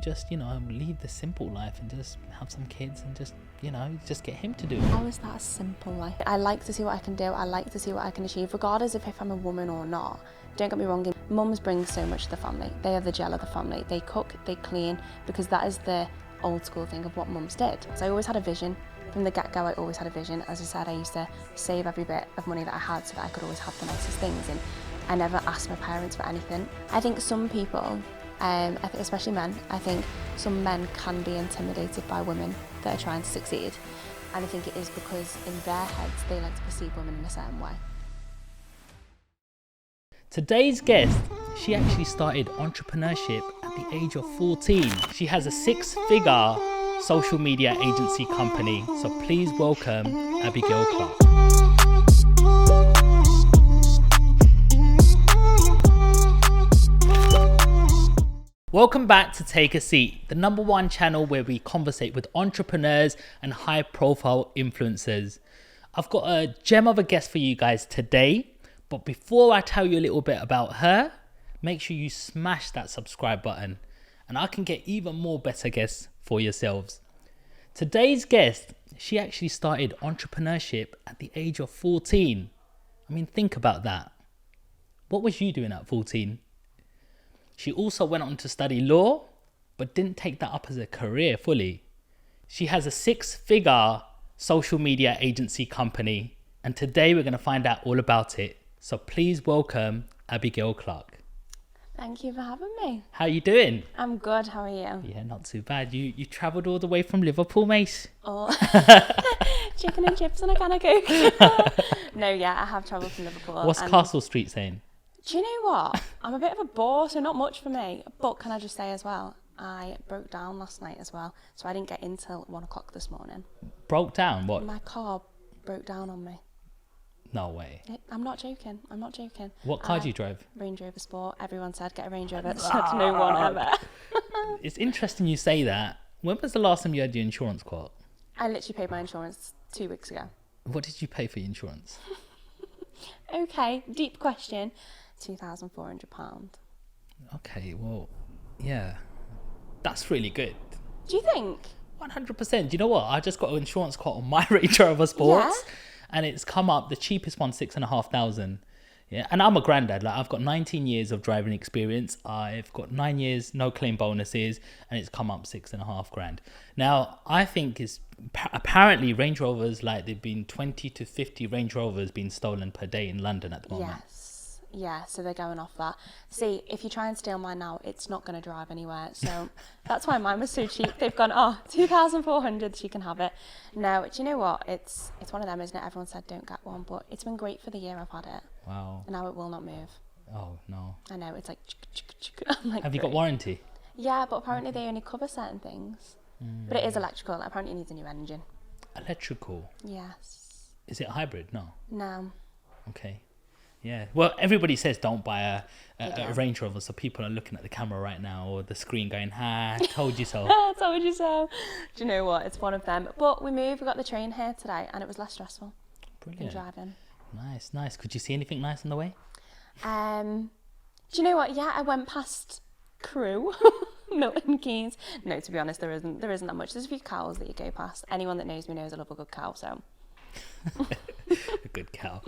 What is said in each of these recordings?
just, leave the simple life and just have some kids and just get him to do it? How is that a simple life? I like to see what I can do. I like to see what I can achieve, regardless of if I'm a woman or not. Don't get me wrong, mums bring so much to the family. They are the gel of the family. They cook, they clean, because that is the old school thing of what mums did. So I always had a vision. From the get-go, I always had a vision. As I said, I used to save every bit of money that I had so that I could always have the nicest things, and I never asked my parents for anything. I think some people, especially men, I think some men can be intimidated by women that are trying to succeed. And I think it is because in their heads, they like to perceive women in a certain way. Today's guest, she actually started entrepreneurship at the age of 14. She has a 6-figure social media agency company. So please welcome Abigail Clark. Welcome back to Take a Seat, the #1 channel where we conversate with entrepreneurs and high-profile influencers. I've got a gem of a guest for you guys today, but before I tell you a little bit about her, make sure you smash that subscribe button and I can get even more better guests for yourselves. Today's guest, she actually started entrepreneurship at the age of 14. I mean, think about that. What was you doing at 14? She also went on to study law, but didn't take that up as a career fully. She has a 6-figure social media agency company, and today we're going to find out all about it. So please welcome Abigail Clark. Thank you for having me. How are you doing? I'm good, how are you? Yeah, not too bad. You travelled all the way from Liverpool, mate? Oh, chicken and chips and a can of Coke. No, yeah, I have travelled from Liverpool. What's Castle Street saying? Do you know what? I'm a bit of a bore, so not much for me. But can I just say as well, I broke down last night as well, so I didn't get in till 1 o'clock this morning. Broke down? What? My car broke down on me. No way. I'm not joking. What car do you drive? Range Rover Sport. Everyone said get a Range Rover. Said no one ever. It's interesting you say that. When was the last time you had your insurance quote? I literally paid my insurance 2 weeks ago. What did you pay for your insurance? Okay, deep question. £2,400. Okay, well, yeah, that's really good. Do you think? 100%. Do you know what? I just got an insurance quote on my Range Rover Sports, and it's come up, the cheapest one, 6,500. Yeah, and I'm a granddad. Like, I've got 19 years of driving experience. I've got 9 years, no claim bonuses, and it's come up 6.5 grand. Now, I think it's apparently Range Rovers, like, they've been 20 to 50 Range Rovers being stolen per day in London at the moment. Yeah, so they're going off that. See, if you try and steal mine now, it's not going to drive anywhere. So that's why mine was so cheap. They've gone, 2,400, so you can have it. No, do you know what? It's one of them, isn't it? Everyone said don't get one, but it's been great for the year I've had it. Wow. And now it will not move. Oh, no. I know, it's like... I'm like, have you got warranty? Yeah, but apparently they only cover certain things. But it is electrical. Apparently it needs a new engine. Electrical? Yes. Is it a hybrid? No. No. Okay. Yeah. Well, everybody says don't buy a Range Rover, so people are looking at the camera right now or the screen going, "Ha, told you so." Told you so. Do you know what? It's one of them. But we got the train here today, and it was less stressful. Brilliant. Than driving. Nice. Could you see anything nice on the way? Do you know what? Yeah, I went past Crewe, Milton Keynes. No, to be honest, there isn't that much. There's a few cows that you go past. Anyone that knows me knows I love a good cow, so. A good cow.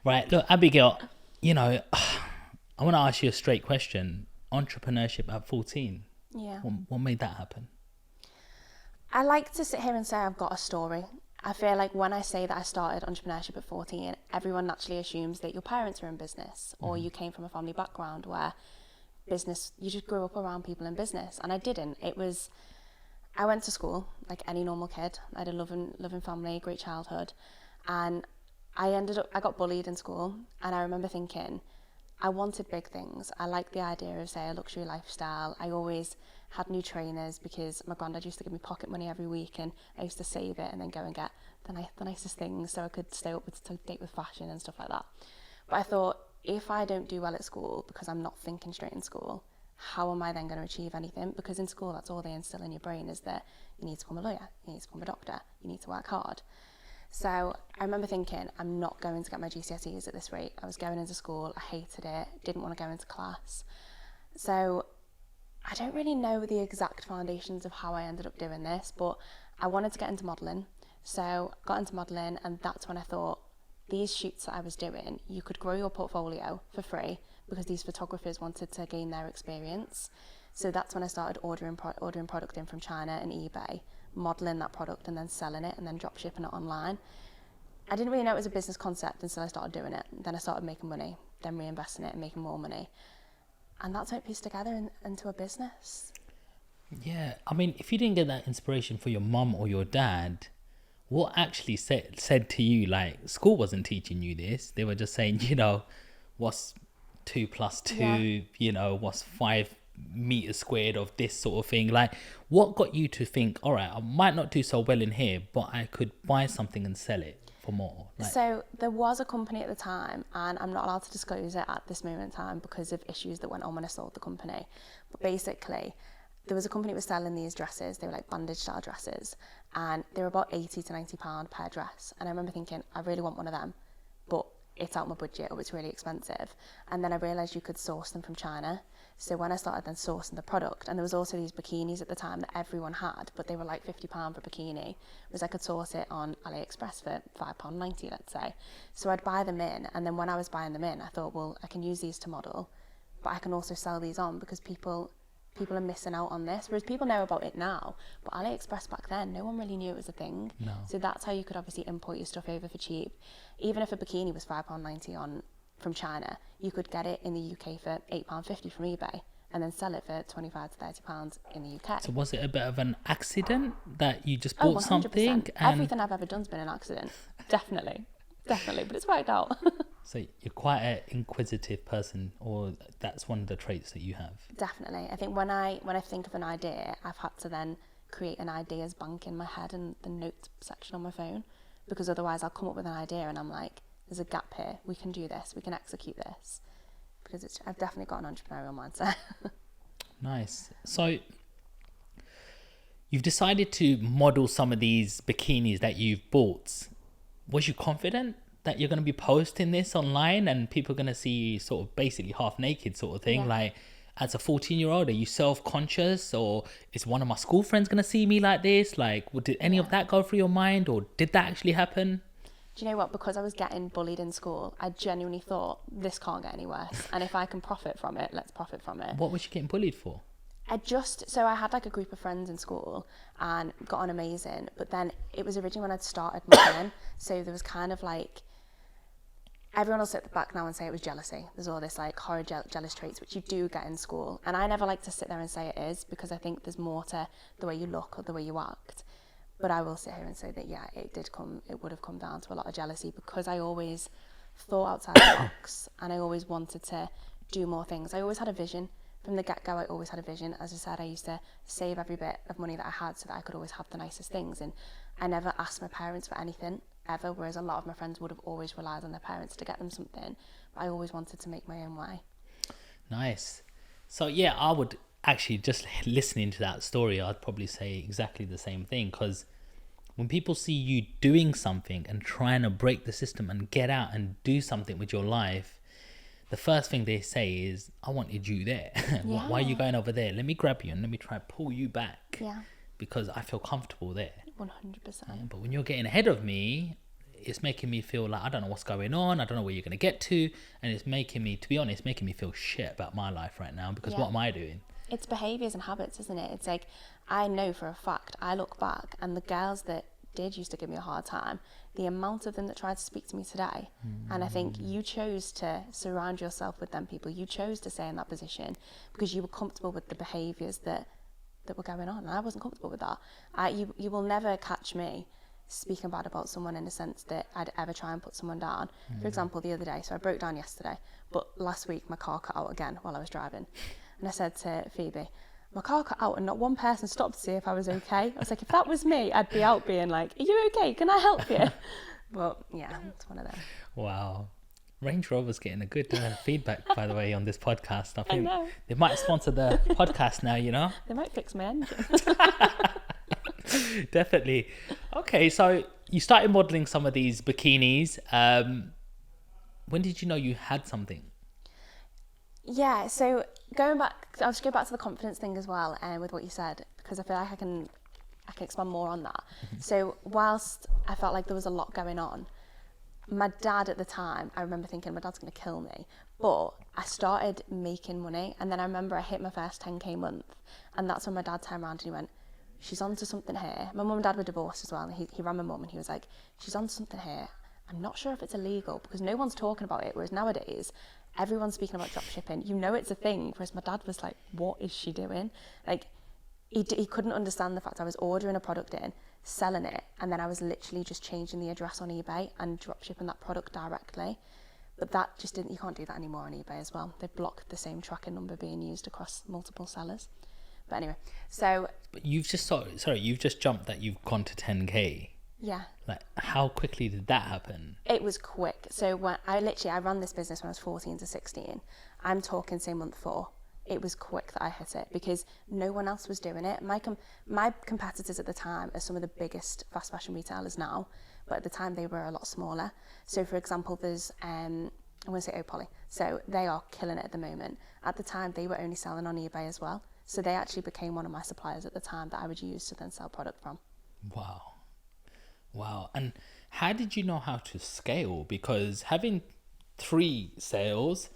Right, look, Abigail, I want to ask you a straight question. Entrepreneurship at 14. Yeah. What made that happen? I like to sit here and say I've got a story. I feel like when I say that I started entrepreneurship at 14, everyone naturally assumes that your parents were in business or you came from a family background where business, you just grew up around people in business. And I didn't. I went to school like any normal kid. I had a loving family, great childhood. And I got bullied in school, and I remember thinking, I wanted big things. I liked the idea of, say, a luxury lifestyle. I always had new trainers because my granddad used to give me pocket money every week, and I used to save it and then go and get the nicest things so I could stay up to date with fashion and stuff like that. But I thought, if I don't do well at school because I'm not thinking straight in school, how am I then going to achieve anything? Because in school, that's all they instill in your brain is that you need to become a lawyer, you need to become a doctor, you need to work hard. So I remember thinking, I'm not going to get my GCSEs at this rate. I was going into school, I hated it, didn't want to go into class. So I don't really know the exact foundations of how I ended up doing this, but I wanted to get into modelling. So got into modelling, and that's when I thought, these shoots that I was doing, you could grow your portfolio for free because these photographers wanted to gain their experience. So that's when I started ordering product in from China and eBay, modelling that product and then selling it and then drop shipping it online. I didn't really know it was a business concept until I started doing it. Then I started making money, then reinvesting it and making more money. And that's how it pieced together into a business. Yeah, I mean, if you didn't get that inspiration for your mum or your dad, what actually said to you, like, school wasn't teaching you this. They were just saying, what's 2 + 2, what's 5 meters squared of this sort of thing. Like, what got you to think, all right, I might not do so well in here, but I could buy something and sell it for more? Like, so there was a company at the time, and I'm not allowed to disclose it at this moment in time because of issues that went on when I sold the company. But basically, there was a company that was selling these dresses. They were like bandage style dresses, and they were about £80 to £90 per dress. And I remember thinking, I really want one of them, but it's out my budget or it's really expensive. And then I realised you could source them from China. So when I started then sourcing the product, and there was also these bikinis at the time that everyone had, but they were like £50 for a bikini, was I could source it on AliExpress for £5.90, let's say. So I'd buy them in, and then when I was buying them in, I thought, well, I can use these to model, but I can also sell these on because people are missing out on this, whereas people know about it now, but AliExpress back then, no one really knew it was a thing. No. So that's how you could obviously import your stuff over for cheap. Even if a bikini was £5.90 from China, you could get it in the UK for £8.50 from eBay and then sell it for £25 to £30 in the UK. so was it a bit of an accident that you just Oh, bought 100%. something? And Everything I've ever done's been an accident. Definitely, but it's worked out. so you're quite an inquisitive person, or that's one of the traits that you have? Definitely. I think when I think of an idea, I've had to then create an ideas bank in my head and the notes section on my phone, because otherwise I'll come up with an idea and I'm like, there's a gap here, we can do this, we can execute this, because I've definitely got an entrepreneurial mindset. Nice. So you've decided to model some of these bikinis that you've bought. Was you confident that you're going to be posting this online and people are going to see you sort of basically half naked sort of thing? Yeah. Like, as a 14-year-old, are you self-conscious, or is one of my school friends going to see me like this? Like, did any of that go through your mind, or did that actually happen? Do you know what? Because I was getting bullied in school, I genuinely thought, this can't get any worse. And if I can profit from it, let's profit from it. What was you getting bullied for? So I had like a group of friends in school and got on amazing. But then it was originally when I'd started modelling. So there was kind of like, everyone will sit at the back now and say it was jealousy. There's all this like horror jealous traits, which you do get in school. And I never like to sit there and say it is, because I think there's more to the way you look or the way you act. But I will sit here and say that, yeah, it would have come down to a lot of jealousy, because I always thought outside the box and I always wanted to do more things. I always had a vision. From the get-go, I always had a vision. As I said, I used to save every bit of money that I had so that I could always have the nicest things. And I never asked my parents for anything, ever, whereas a lot of my friends would have always relied on their parents to get them something. But I always wanted to make my own way. Nice. So yeah, I would actually, just listening to that story, I'd probably say exactly the same thing, because when people see you doing something and trying to break the system and get out and do something with your life, the first thing they say is, I wanted you there. Yeah. Why are you going over there? Let me grab you and let me try to pull you back. Yeah. Because I feel comfortable there. 100%. Yeah, but when you're getting ahead of me, it's making me feel like I don't know what's going on. I don't know where you're going to get to. And it's making me, to be honest, making me feel shit about my life right now, because what am I doing? It's behaviours and habits, isn't it? It's like, I know for a fact, I look back, and the girls that did used to give me a hard time, the amount of them that tried to speak to me today. And I think you chose to surround yourself with them people. You chose to stay in that position because you were comfortable with the behaviours that were going on, and I wasn't comfortable with that. You will never catch me speaking bad about someone in the sense that I'd ever try and put someone down. For example, the other day, so I broke down yesterday, but last week my car cut out again while I was driving, and I said to Phoebe, my car cut out and not one person stopped to see if I was okay. I was like, if that was me, I'd be out being like, are you okay? Can I help you? But yeah, it's one of them. Wow. Range Rover's getting a good feedback, by the way, on this podcast. I think know. they might sponsor the podcast now, you know? They might fix my engine. Definitely. Okay, so you started modelling some of these bikinis. When did you know you had something? Yeah, so going back, I'll just go back to the confidence thing as well, with what you said, because I feel like I can expand more on that. So whilst I felt like there was a lot going on, my dad at the time, I remember thinking my dad's going to kill me, but I started making money, and then I remember I hit my first 10k month, and that's when my dad turned around and he went, she's onto something here. My mum and dad were divorced as well, and he ran my mum, and he was like, she's onto something here. I'm not sure if it's illegal, because no one's talking about it, whereas nowadays everyone's speaking about drop shipping. You know it's a thing, whereas my dad was like, what is she doing? Like, he couldn't understand the fact I was ordering a product in, selling it, and then I was literally just changing the address on eBay and drop shipping that product directly. But that just didn't, you can't do that anymore on eBay as well. They've blocked the same tracking number being used across multiple sellers. But anyway, so... But you've just, sorry, you've just jumped that you've gone to 10k. Yeah. Like, how quickly did that happen? It was quick. So when I ran this business when I was 14 to 16. I'm talking, say, month 4. It was quick that I hit it because no one else was doing it. My competitors at the time are some of the biggest fast fashion retailers now, but at the time they were a lot smaller. So for example, there's, I'm going to say Opoly. So they are killing it at the moment. At the time, they were only selling on eBay as well. So they actually became one of my suppliers at the time that I would use to then sell product from. Wow. And how did you know how to scale? Because having 3 sales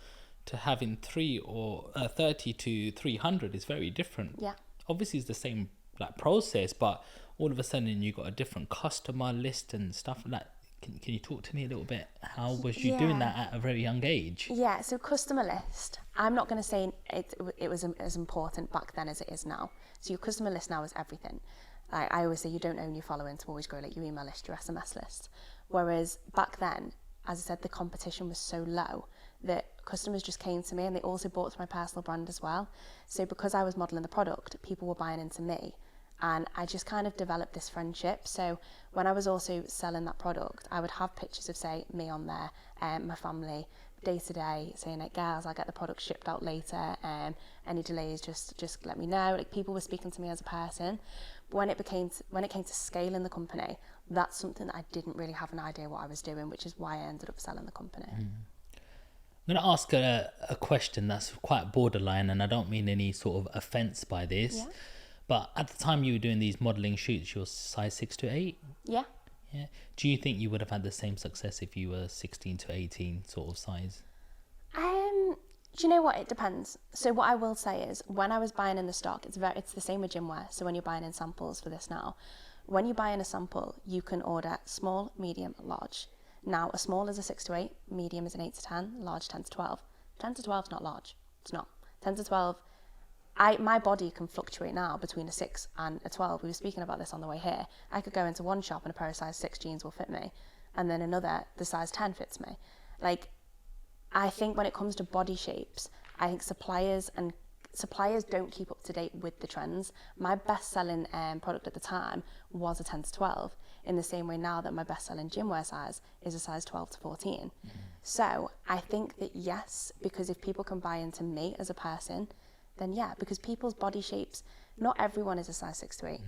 to having 3 or 30 to 300 is very different. Yeah. Obviously it's the same like process, but all of a sudden you got a different customer list and stuff like that. Can you talk to me a little bit? How was you doing that at a very young age? Yeah, so customer list, I'm not going to say it was as important back then as it is now. So your customer list now is everything. I always say you don't own your following to always grow like your email list, your SMS list. Whereas back then, as I said, the competition was so low that customers just came to me, and they also bought through my personal brand as well. So because I was modelling the product, people were buying into me, and I just kind of developed this friendship. So when I was also selling that product, I would have pictures of, say, me on there, my family, day to day, saying like, girls, I'll get the product shipped out later, any delays, just let me know. Like, people were speaking to me as a person. But when it came to scaling the company, that's something that I didn't really have an idea what I was doing, which is why I ended up selling the company. I'm going to ask a question that's quite borderline, and I don't mean any sort of offense by this. Yeah. But at the time you were doing these modeling shoots, you're size 6 to 8? Yeah. Yeah. Do you think you would have had the same success if you were 16 to 18 sort of size? Do you know what? It depends. So what I will say is, when I was buying in the stock, it's the same with gymwear. So when you're buying in samples for this now, when you buy in a sample, you can order small, medium, large. Now, a small is a 6 to 8, medium is an 8 to 10, large 10 to 12. 10 to 12 is not large. It's not. 10 to 12, my body can fluctuate now between a 6 and a 12. We were speaking about this on the way here. I could go into one shop and a pair of size 6 jeans will fit me, and then another, the size 10 fits me. Like, I think when it comes to body shapes, I think suppliers don't keep up to date with the trends. My best-selling product at the time was a 10 to 12, in the same way now that my best-selling gymwear size is a size 12 to 14. So I think that yes, because if people can buy into me as a person, then yeah, because people's body shapes, not everyone is a size 6 to 8.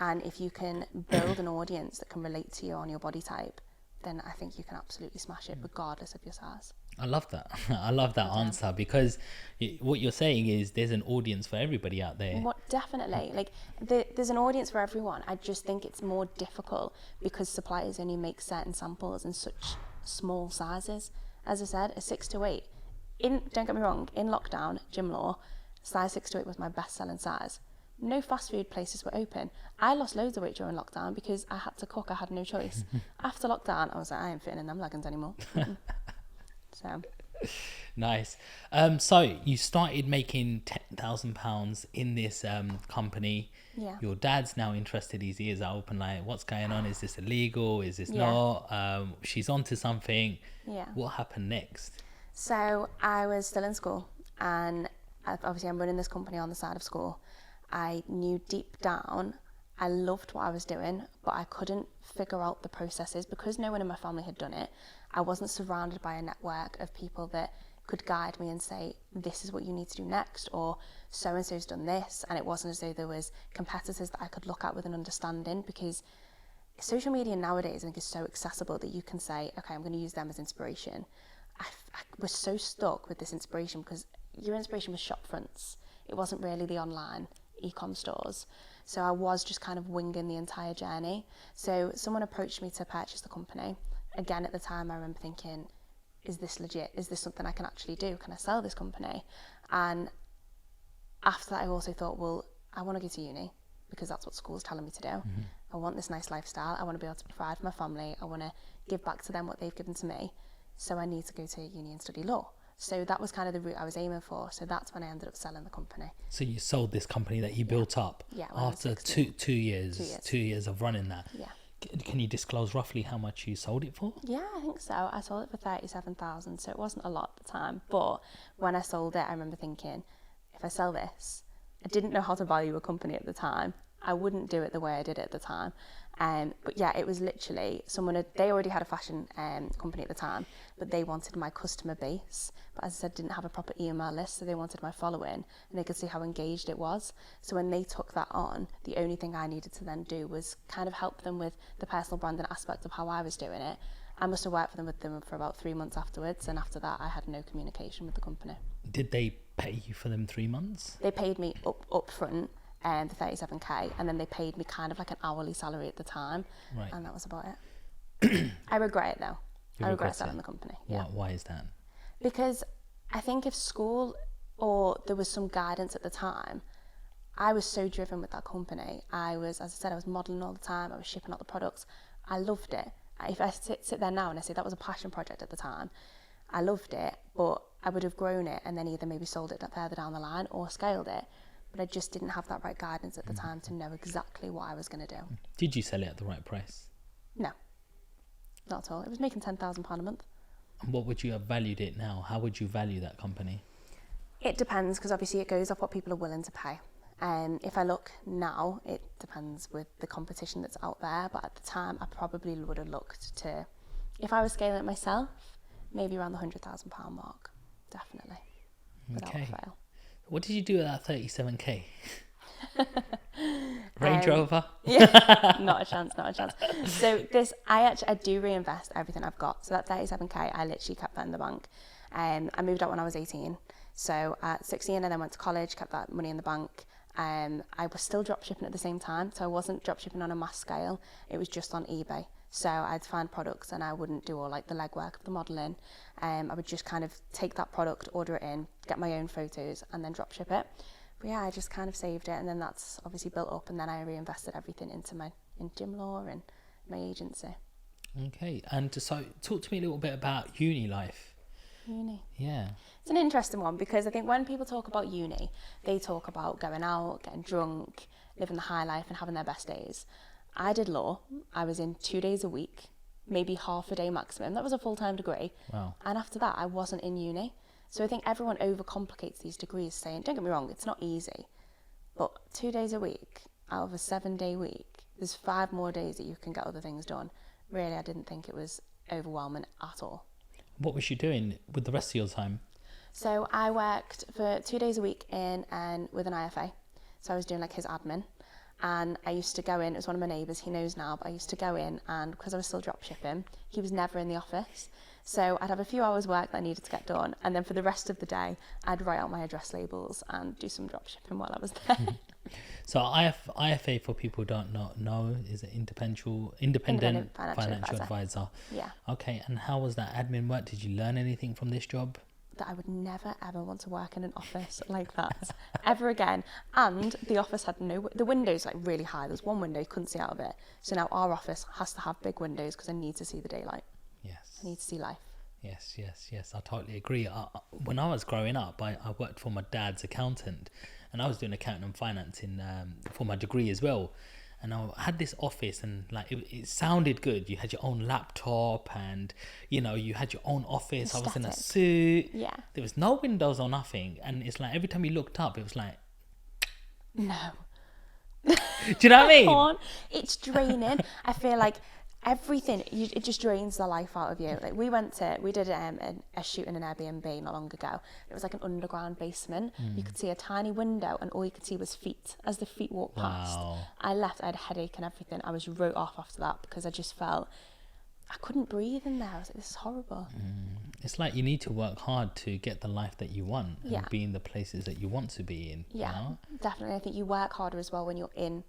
And if you can build an audience that can relate to you on your body type, then I think you can absolutely smash it regardless of your size. I love that. I love that answer, because what you're saying is there's an audience for everybody out there. What, definitely. Like, there's an audience for everyone. I just think it's more difficult because suppliers only make certain samples in such small sizes. As I said, a 6 to 8. Don't get me wrong, in lockdown, gym law, size 6 to 8 was my best-selling size. No fast food places were open. I lost loads of weight during lockdown because I had to cook. I had no choice. After lockdown, I was like, I ain't fitting in them leggings anymore. So Nice. So you started making £10,000 in this company. Yeah. Your dad's now interested. His ears are open. Like, what's going on? Is this illegal? Is this Yeah. not? She's onto something. Yeah. What happened next? So I was still in school, and obviously I'm running this company on the side of school. I knew deep down I loved what I was doing, but I couldn't figure out the processes because no one in my family had done it. I wasn't surrounded by a network of people that could guide me and say, this is what you need to do next, or so-and-so's done this. And it wasn't as though there was competitors that I could look at with an understanding, because social media nowadays I think is so accessible that you can say, okay, I'm going to use them as inspiration. I was so stuck with this inspiration because your inspiration was shop fronts. It wasn't really the online e-com stores. So I was just kind of winging the entire journey. So someone approached me to purchase the company. Again, at the time, I remember thinking, is this legit? Is this something I can actually do? Can I sell this company? And after that, I also thought, well, I want to go to uni because that's what school's telling me to do. Mm-hmm. I want this nice lifestyle. I want to be able to provide for my family. I want to give back to them what they've given to me. So I need to go to uni and study law. So that was kind of the route I was aiming for. So that's when I ended up selling the company. So you sold this company that you built up after two years of running that. Yeah. Can you disclose roughly how much you sold it for? Yeah, I think so. I sold it for 37,000, so it wasn't a lot at the time. But when I sold it, I remember thinking, if I sell this, I didn't know how to value a company at the time. I wouldn't do it the way I did it at the time. But yeah, it was literally they already had a fashion company at the time, but they wanted my customer base. But as I said, didn't have a proper email list, so they wanted my following, and they could see how engaged it was. So when they took that on, the only thing I needed to then do was kind of help them with the personal branding aspect of how I was doing it. I must have worked with them for about 3 months afterwards, and after that, I had no communication with the company. Did they pay you for them 3 months? They paid me up front. The 37k, and then they paid me kind of like an hourly salary at the time, and that was about it. I regret it though. I regret selling the company. Yeah. Why is that? Because I think if school or there was some guidance at the time, I was so driven with that company. I was, as I said, I was modelling all the time. I was shipping out the products. I loved it. If I sit there now and I say that was a passion project at the time, I loved it, but I would have grown it and then either maybe sold it further down the line or scaled it. But I just didn't have that right guidance at the time to know exactly what I was going to do. Did you sell it at the right price? No, not at all. It was making £10,000 a month. And what would you have valued it now? How would you value that company? It depends, because obviously it goes off what people are willing to pay. If I look now, it depends with the competition that's out there. But at the time, I probably would have looked to, if I was scaling it myself, maybe around the £100,000 mark. Definitely. Without a fail. What did you do at that 37k? Range Rover? Yeah, not a chance. So I do reinvest everything I've got. So that 37k, I literally kept that in the bank. I moved out when I was 18. So at 16, I then went to college, kept that money in the bank. I was still dropshipping at the same time. So I wasn't dropshipping on a mass scale. It was just on eBay. So I'd find products and I wouldn't do all like the legwork of the modelling. I would just kind of take that product, order it in, get my own photos and then drop ship it. But yeah, I just kind of saved it, and then that's obviously built up, and then I reinvested everything in gym law and my agency. Okay, and so talk to me a little bit about uni life. Uni. Yeah. It's an interesting one, because I think when people talk about uni, they talk about going out, getting drunk, living the high life and having their best days. I did law. I was in 2 days a week, maybe half a day maximum. That was a full-time degree. Wow. And after that, I wasn't in uni. So I think everyone overcomplicates these degrees, saying, don't get me wrong, it's not easy. But 2 days a week out of a 7-day week, there's 5 more days that you can get other things done. Really, I didn't think it was overwhelming at all. What was you doing with the rest of your time? So I worked for 2 days a week with an IFA. So I was doing like his admin. And I used to go in, it was one of my neighbours, he knows now, but I used to go in, and because I was still drop shipping, he was never in the office. So I'd have a few hours work that I needed to get done, and then for the rest of the day, I'd write out my address labels and do some drop shipping while I was there. So IFA, for people who don't know, is an independent financial advisor. Yeah. Okay, and how was that admin work? Did you learn anything from this job? That I would never ever want to work in an office like that ever again. And the office had the windows like really high. There was one window you couldn't see out of it. So now our office has to have big windows because I need to see the daylight. Yes. I need to see life. Yes. I totally agree. When I was growing up, I worked for my dad's accountant, and I was doing accounting and finance for my degree as well. And I had this office, and like it sounded good. You had your own laptop, and you had your own office. Aesthetic. I was in a suit. Yeah. There was no windows or nothing, and it's like every time you looked up, it was like, no. Do you know what I mean? It's draining. I feel like everything, it just drains the life out of you. Like we did a shoot in an Airbnb not long ago. It was like an underground basement. You could see a tiny window, and all you could see was feet as the feet walked past. Wow. I left, I had a headache and everything. I was wrote off after that because I just felt I couldn't breathe in there. I was like, this is horrible. It's like you need to work hard to get the life that you want and be in the places that you want to be in. Yeah, you know? definitely. I think you work harder as well when you're in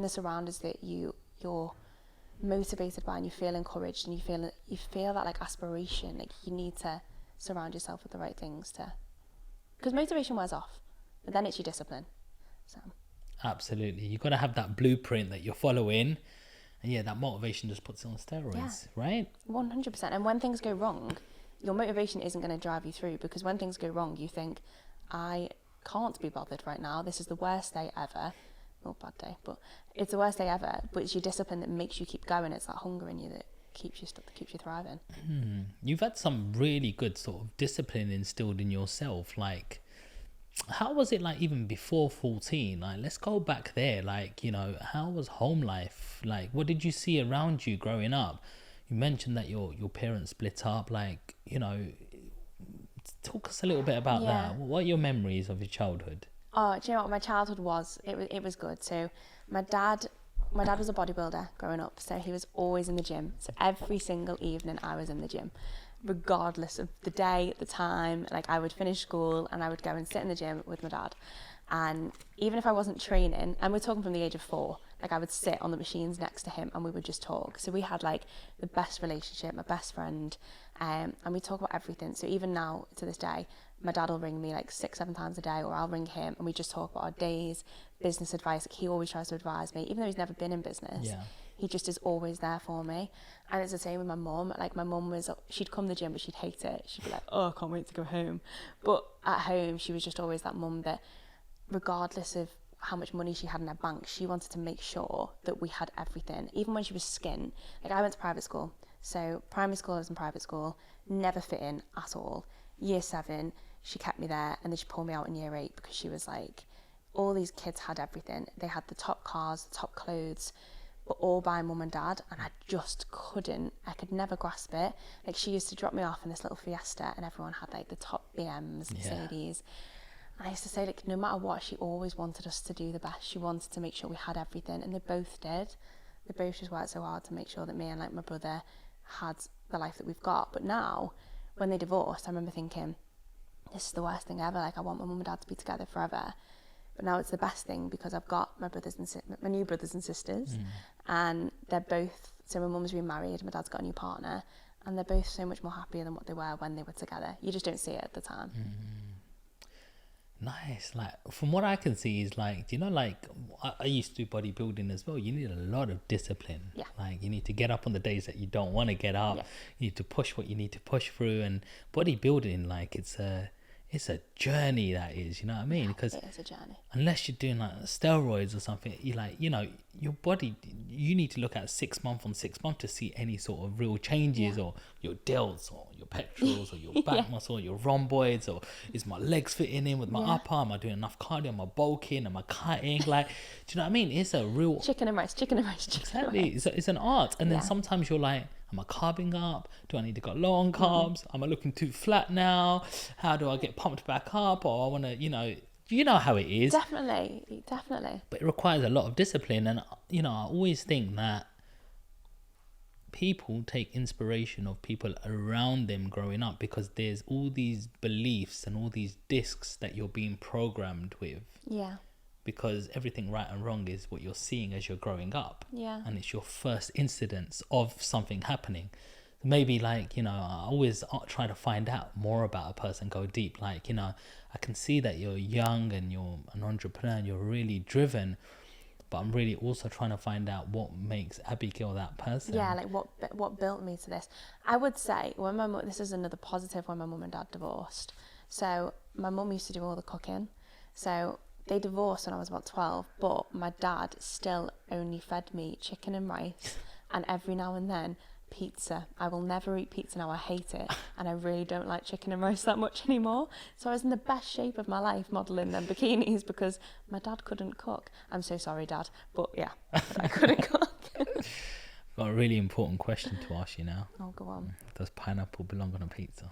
the surroundings that you're motivated by, and you feel encouraged, and you feel that like aspiration. Like you need to surround yourself with the right things because motivation wears off, but then it's your discipline. So Absolutely, you got to have that blueprint that you're following, and that motivation just puts it on steroids, right? 100%. And when things go wrong, your motivation isn't going to drive you through, because when things go wrong, you think, I can't be bothered right now. This is the worst day ever. Oh, bad day, but it's the worst day ever. But it's your discipline that makes you keep going. It's that hunger in you that keeps you thriving. You've had some really good sort of discipline instilled in yourself. Like, how was it like even before 14? Like, let's go back there. Like, how was home life? Like, what did you see around you growing up? You mentioned that your parents split up. Like, talk us a little bit about that. What are your memories of your childhood? Oh, do you know what my childhood was? It was good. So my dad was a bodybuilder growing up, so he was always in the gym. So every single evening I was in the gym, regardless of the day, the time. Like, I would finish school and I would go and sit in the gym with my dad. And even if I wasn't training, and we're talking from the age of 4, like I would sit on the machines next to him and we would just talk. So we had like the best relationship, my best friend, and we talk about everything. So even now to this day, my dad will ring me like 6-7 times a day, or I'll ring him, and we just talk about our days, business advice. Like, he always tries to advise me, even though he's never been in business. He just is always there for me. And it's the same with my mum. Like, my mum she'd come to the gym, but she'd hate it. She'd be like, oh, I can't wait to go home. But at home, she was just always that mum that, regardless of how much money she had in her bank, she wanted to make sure that we had everything. Even when she was skin. Like, I went to private school. So primary school, I was in private school, never fit in at all. Year 7, she kept me there, and then she pulled me out in year 8 because she was like, all these kids had everything. They had the top cars, the top clothes, but all by mum and dad, and I just I could never grasp it. Like, she used to drop me off in this little Fiesta, and everyone had like the top BMs, Mercedes. And I used to say, like, no matter what, she always wanted us to do the best. She wanted to make sure we had everything, and they both did. They both just worked so hard to make sure that me and like my brother had the life that we've got. But now, when they divorced, I remember thinking, this is the worst thing ever. Like, I want my mum and dad to be together forever. But now it's the best thing, because I've got my new brothers and sisters, and they're both, so my mum's remarried, my dad's got a new partner, and they're both so much more happier than what they were when they were together. You just don't see it at the time. Nice. Like, from what I can see is like, like, I used to do bodybuilding as well. You need a lot of discipline. Like, you need to get up on the days that you don't want to get up. You need to push what you need to push through. And bodybuilding, like, it's a journey, that is, you know what I mean? Because it is a journey. Unless you're doing like steroids or something, you like, your body, you need to look at 6 month on 6 month to see any sort of real changes, or your delts, or your pectorals, or your back muscle, or your rhomboids, or is my legs fitting in with my upper? Am I doing enough cardio? Am I bulking? Am I cutting? Like, do you know what I mean? It's a real chicken and rice. Exactly. It's an art. And then sometimes you're like, am I carbing up? Do I need to go low on carbs? Am I looking too flat now? How do I get pumped back up? Or I want to, you know how it is. Definitely. But it requires a lot of discipline. And, I always think that people take inspiration of people around them growing up, because there's all these beliefs and all these discs that you're being programmed with. Because everything right and wrong is what you're seeing as you're growing up. And it's your first incidence of something happening. Maybe like, I always try to find out more about a person, go deep. Like, I can see that you're young and you're an entrepreneur and you're really driven, but I'm really also trying to find out what makes Abigail that person. Like what built me to this. I would say, this is another positive, when my mum and dad divorced. So my mum used to do all the cooking. So they divorced when I was about 12, but my dad still only fed me chicken and rice, and every now and then pizza. I will never eat pizza now. I hate it, and I really don't like chicken and rice that much anymore. So I was in the best shape of my life modelling them bikinis, because my dad couldn't cook. I'm so sorry, Dad, but I couldn't cook. I've got a really important question to ask you now. Oh, go on. Does pineapple belong on a pizza?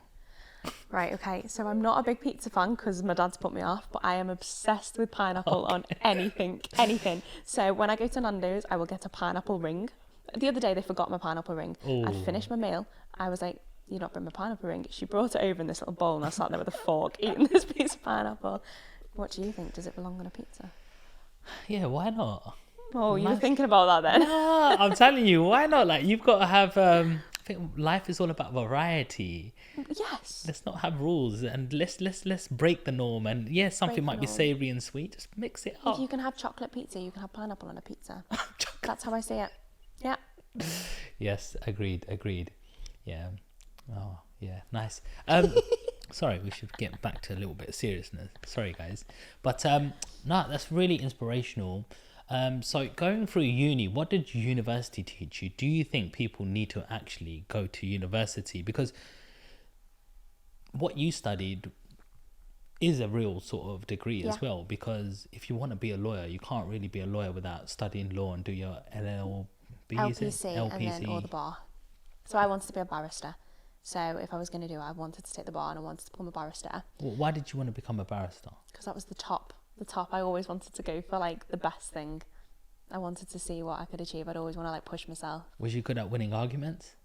Right, okay, so I'm not a big pizza fan because my dad's put me off, but I am obsessed with pineapple on anything. So when I go to Nando's, I will get a pineapple ring. The other day they forgot my pineapple ring. Ooh. I finished my meal. I was like, "You not bring my pineapple ring." She brought it over in this little bowl, and I sat there with a fork eating this piece of pineapple. What do you think? Does it belong on a pizza? Yeah, why not? Oh, you were thinking about that then? No, I'm telling you, why not? Like, you've got to have. I think life is all about variety. Yes. Let's not have rules, and let's break the norm. And yeah, something might be savoury and sweet. Just mix it up. If you can have chocolate pizza, you can have pineapple on a pizza. That's how I see it. Yeah. Yes, agreed. Yeah. Oh, yeah, nice. Sorry, we should get back to a little bit of seriousness. Sorry, guys. But no, that's really inspirational. So going through uni, what did university teach you? Do you think people need to actually go to university? Because what you studied is a real sort of degree as well. Because if you want to be a lawyer, you can't really be a lawyer without studying law and do your LPC and then or the bar. So I wanted to be a barrister. So if I was going to do it, I wanted to take the bar and I wanted to become a barrister. Well, why did you want to become a barrister? Because that was the top. I always wanted to go for like the best thing. I wanted to see what I could achieve. I'd always want to like push myself. Was you good at winning arguments?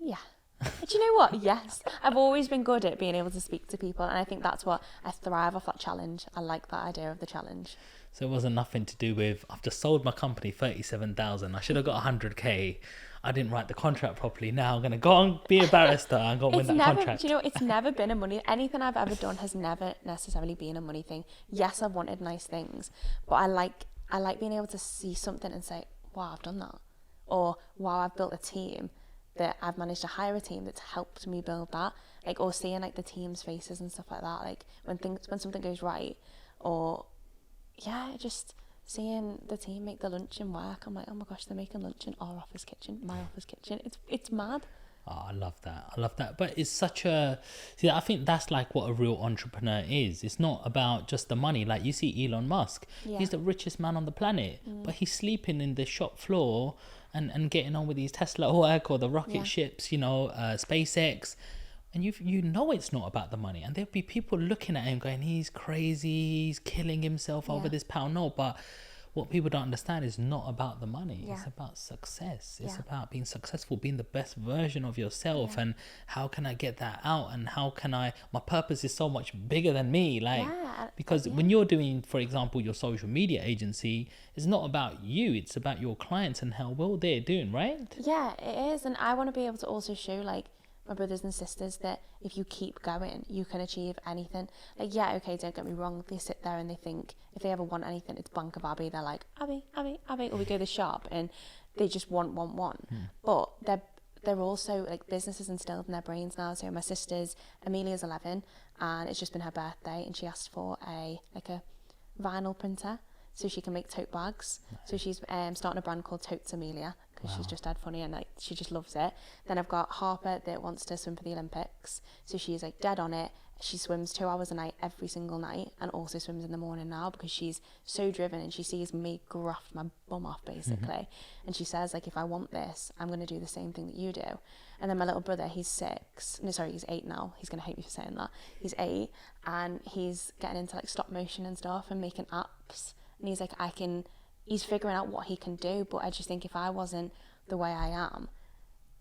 Yeah. But you know what? Yes. I've always been good at being able to speak to people, and I think that's what I thrive off, that challenge. I like that idea of the challenge. So it wasn't nothing to do with, I've just sold my company 37,000. I should have got 100k. I didn't write the contract properly. Now I'm going to go and be a barrister and go win that contract. Do you know, it's never been a money. Anything I've ever done has never necessarily been a money thing. Yes, I've wanted nice things, but I like being able to see something and say, wow, I've done that. Or wow, I've built a team, that I've managed to hire a team that's helped me build that. Like, or seeing like the team's faces and stuff like that. Like when something goes right, or yeah, just seeing the team make the lunch and work. I'm like, oh my gosh, they're making lunch in our office kitchen, my office kitchen. It's mad. Oh, I love that. But it's such a... See, I think that's like what a real entrepreneur is. It's not about just the money. Like, you see Elon Musk. Yeah. He's the richest man on the planet. But he's sleeping in the shop floor and getting on with his Tesla work or the rocket ships, you know, SpaceX. And you know it's not about the money. And there'll be people looking at him going, he's crazy, he's killing himself over this pound note. But what people don't understand is not about the money. It's about success. It's about being successful, being the best version of yourself. And how can I get that out? And how can my purpose is so much bigger than me. Because when you're doing, for example, your social media agency, it's not about you. It's about your clients and how well they're doing, right? Yeah, it is. And I want to be able to also show like my brothers and sisters that if you keep going, you can achieve anything. Like, yeah, okay, don't get me wrong. They sit there and they think if they ever want anything, it's Bank of Abby. They're like, Abby. Or we go to the shop and they just want. But they're also like businesses instilled in their brains now. So my sister's, Amelia's 11 and it's just been her birthday and she asked for a vinyl printer so she can make tote bags. Nice. So she's starting a brand called Totes Amelia because she's just dead funny and like she just loves it. Then I've got Harper that wants to swim for the Olympics, so she's like dead on it. She swims 2 hours a night every single night and also swims in the morning now because she's so driven and she sees me graft my bum off basically. And she says like, if I want this, I'm going to do the same thing that you do. And then my little brother, he's 8 now. He's going to hate me for saying that. He's 8 and he's getting into like stop motion and stuff and making apps. And he's like, he's figuring out what he can do. But I just think if I wasn't the way I am,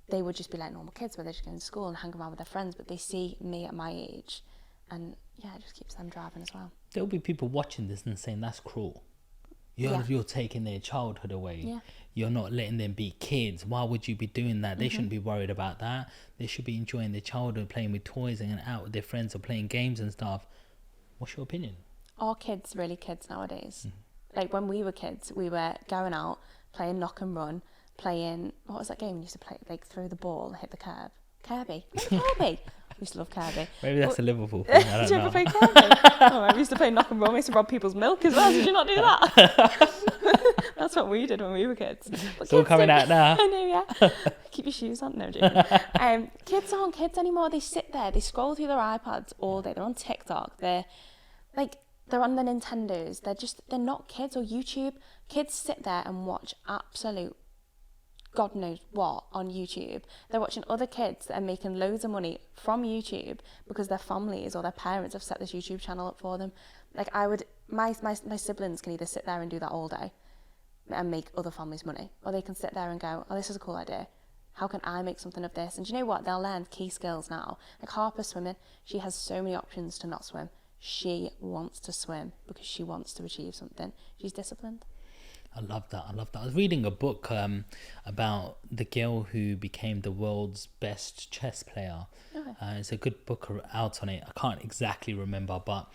they would just be like normal kids where they're just going to school and hang around with their friends. But they see me at my age and yeah, it just keeps them driving as well. There'll be people watching this and saying that's cruel. You're taking their childhood away. Yeah. You're not letting them be kids. Why would you be doing that? They shouldn't be worried about that. They should be enjoying their childhood, playing with toys and out with their friends or playing games and stuff. What's your opinion? Are kids really kids nowadays? Like when we were kids, we were going out, playing knock and run, playing, what was that game we used to play? Like throw the ball, hit the curb. Kirby. Kirby. We used to love Kirby. Maybe that's a Liverpool thing. I don't know. Did you ever play Kirby? We used to play knock and roll. We used to rob people's milk as well. Did you not do that? That's what we did when we were kids. But it's all coming out now. I know, yeah. Keep your shoes on. No, joking. Kids aren't kids anymore. They sit there. They scroll through their iPads all day. They're on TikTok. They're on the Nintendos. They're not kids or YouTube. Kids sit there and watch absolute God knows what on YouTube. They're watching other kids that are making loads of money from YouTube because their families or their parents have set this YouTube channel up for them. Like my siblings can either sit there and do that all day. and make other families money, or they can sit there and go, oh, this is a cool idea. How can I make something of this? And do you know what? They'll learn key skills now. Like Harper swimming, she has so many options to not swim. She wants to swim because she wants to achieve something. She's disciplined. I love that. I was reading a book about the girl who became the world's best chess player. Okay. It's a good book out on it. I can't exactly remember, but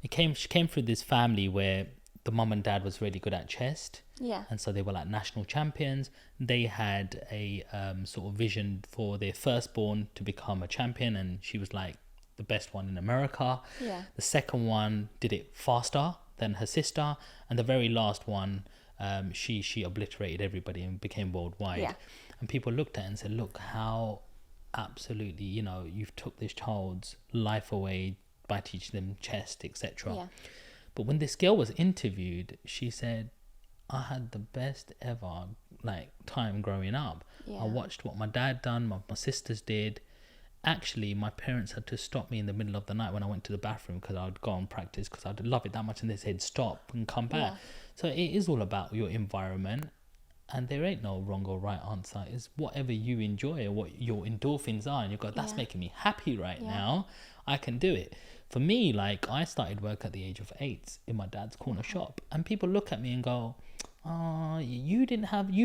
she came through this family where the mum and dad was really good at chess. Yeah. And so they were like national champions. They had a sort of vision for their firstborn to become a champion, and she was like the best one in America. Yeah. The second one did it faster than her sister, and the very last one, she obliterated everybody and became worldwide. Yeah. And people looked at it and said, look how absolutely, you've took this child's life away by teaching them chess, etc. Yeah. But when this girl was interviewed, she said, I had the best ever time growing up. Yeah. I watched what my dad done, my sisters did. Actually, my parents had to stop me in the middle of the night when I went to the bathroom because I would go and practice because I'd love it that much, and they said stop and come back. Yeah. So it is all about your environment, and there ain't no wrong or right answer. It's whatever you enjoy or what your endorphins are, and you go, that's making me happy right now. I can do it. For me, I started work at the age of 8 in my dad's corner shop, and people look at me and go, oh, you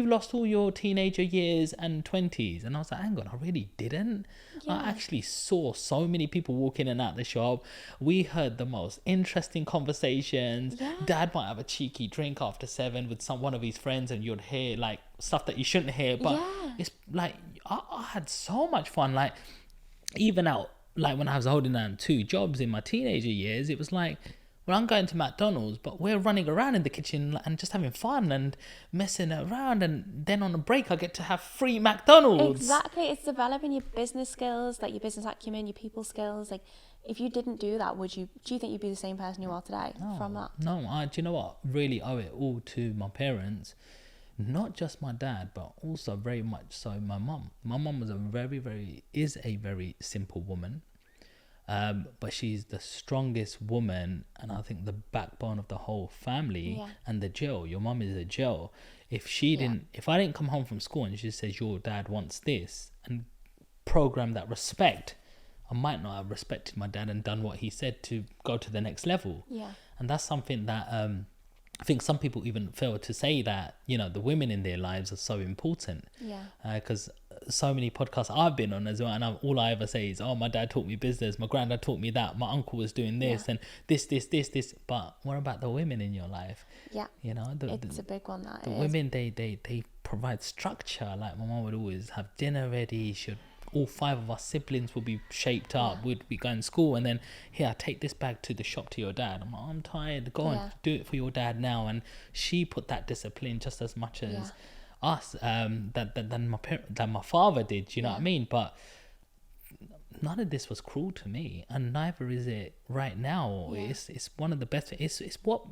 lost all your teenager years and 20s. And I was like, hang on, I really didn't. Yeah. I actually saw so many people walk in and out the shop. We heard the most interesting conversations. Yeah. Dad might have a cheeky drink after 7 with one of his friends, and you'd hear stuff that you shouldn't hear. But it's I had so much fun. Even out, when I was holding down 2 jobs in my teenager years, it was well, I'm going to McDonald's, but we're running around in the kitchen and just having fun and messing around. And then on a break, I get to have free McDonald's. Exactly. It's developing your business skills, your business acumen, your people skills. If you didn't do that, do you think you'd be the same person you are today from that? No, do you know what? Really owe it all to my parents. Not just my dad, but also very much so my mum. My mum was a very simple woman. But she's the strongest woman, and I think the backbone of the whole family. Yeah. And the gel. Your mum is a gel. If I didn't come home from school and she says your dad wants this and program that respect, I might not have respected my dad and done what he said to go to the next level. Yeah. And that's something that I think some people even fail to say, that the women in their lives are so important. Yeah. Because so many podcasts I've been on as well, and all I ever say is, oh, my dad taught me business, my granddad taught me that, my uncle was doing this, and this. But what about the women in your life? Yeah. It's a big one. The women, they provide structure. My mom would always have dinner ready. All 5 of our siblings would be shaped up. We'd be going to school, and then here, take this bag to the shop to your dad. I'm like, I'm tired. Go on, do it for your dad now. And she put that discipline just as much as us than my father did. Do you know what I mean? But none of this was cruel to me, and neither is it right now. It's one of the best. It's what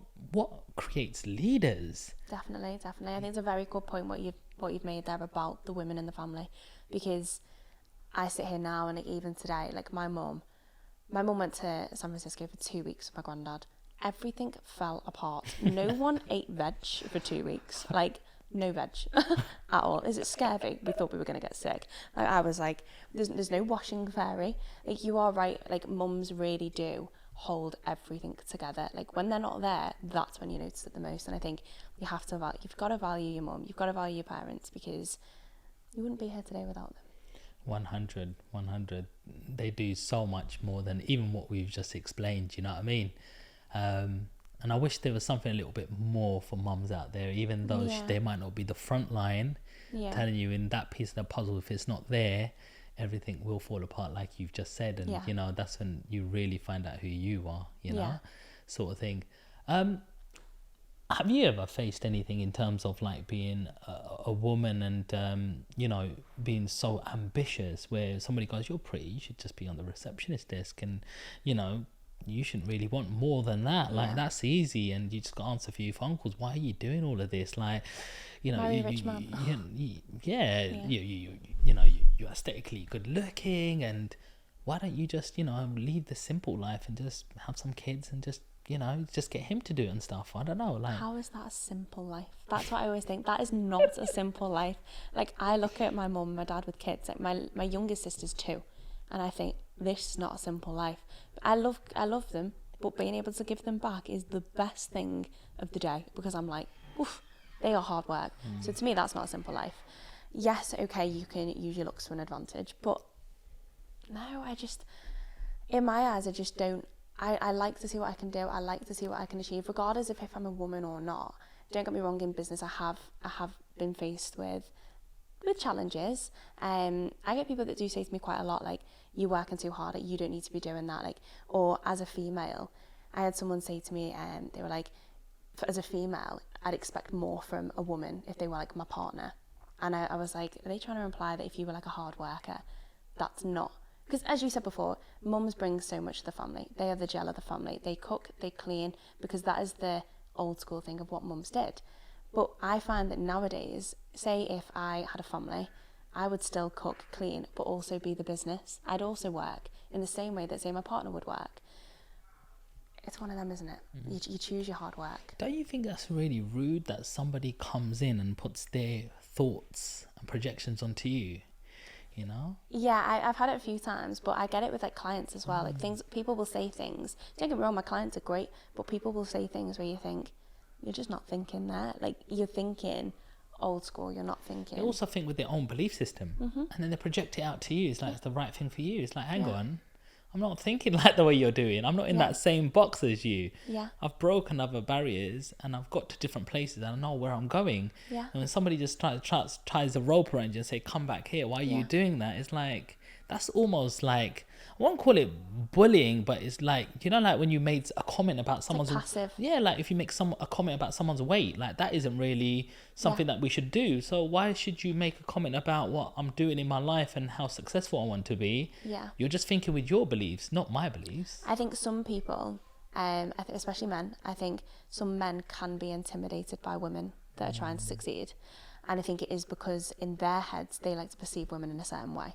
creates leaders. Definitely. I think it's a very good point what you've made there about the women in the family, because I sit here now, and even today, my mum went to San Francisco for 2 weeks with my granddad. Everything fell apart. No one ate veg for 2 weeks. No veg at all. Is it scurvy? We thought we were going to get sick. I was like, there's no washing fairy. You are right. Mums really do hold everything together. When they're not there, that's when you notice it the most. And I think you've got to value your mum. You've got to value your parents, because you wouldn't be here today without them. 100. They do so much more than even what we've just explained. You know what I mean? And I wish there was something a little bit more for mums out there, even though they might not be the front line, telling you in that piece of the puzzle, if it's not there, everything will fall apart, like you've just said. And that's when you really find out who you are, sort of thing. Have you ever faced anything in terms of being a woman and being so ambitious, where somebody goes, you're pretty, you should just be on the receptionist desk, and you shouldn't really want more than that. That's easy, and you just got to answer a few phone calls. Why are you doing all of this? You're aesthetically good looking, and why don't you just lead the simple life and just have some kids and just just get him to do it and stuff. I don't know. Like, how is that a simple life? That's what I always think. That is not a simple life. Like, I look at my mum and my dad with kids. Like, my youngest sister's 2, and I think this is not a simple life. I love them, but being able to give them back is the best thing of the day, because I'm like, oof, they are hard work. So to me, that's not a simple life. Yes, okay, you can use your looks to an advantage, but no, in my eyes, I just don't. I like to see what I can do. I like to see what I can achieve, regardless of if I'm a woman or not. Don't get me wrong, in business, I have been faced with challenges. I get people that do say to me quite a lot, like, you're working too hard, like, you don't need to be doing that. Like, or as a female, I had someone say to me, they were like, as a female, I'd expect more from a woman if they were like my partner. And I was like, are they trying to imply that if you were like a hard worker, that's not? Because as you said before, mums bring so much to the family. They are the gel of the family. They cook, they clean, because that is the old school thing of what mums did. But I find that nowadays, say if I had a family, I would still cook, clean, but also be the business. I'd also work in the same way that, say, my partner would work. It's one of them, isn't it? You choose your hard work. Don't you think that's really rude that somebody comes in and puts their thoughts and projections onto you? Yeah, I've had it a few times, but I get it with like clients as well. Like, people will say things. Don't get me wrong, my clients are great, but people will say things where you think, you're just not thinking that. Like, you're thinking old school, you're not thinking. They also think with their own belief system, and then they project it out to you. It's like, it's the right thing for you. It's like, hang on, I'm not thinking like the way you're doing. I'm not in that same box as you. Yeah. I've broken other barriers and I've got to different places and I know where I'm going. Yeah. And when somebody just ties a rope around you and say, come back here, why are you doing that? It's like, that's almost like, I won't call it bullying, but it's like, like when you made a comment about someone's... Like passive. Yeah, like if you make a comment about someone's weight, like that isn't really something that we should do. So why should you make a comment about what I'm doing in my life and how successful I want to be? Yeah. You're just thinking with your beliefs, not my beliefs. I think some people, I think especially men, I think some men can be intimidated by women that are trying to succeed. And I think it is because in their heads, they like to perceive women in a certain way.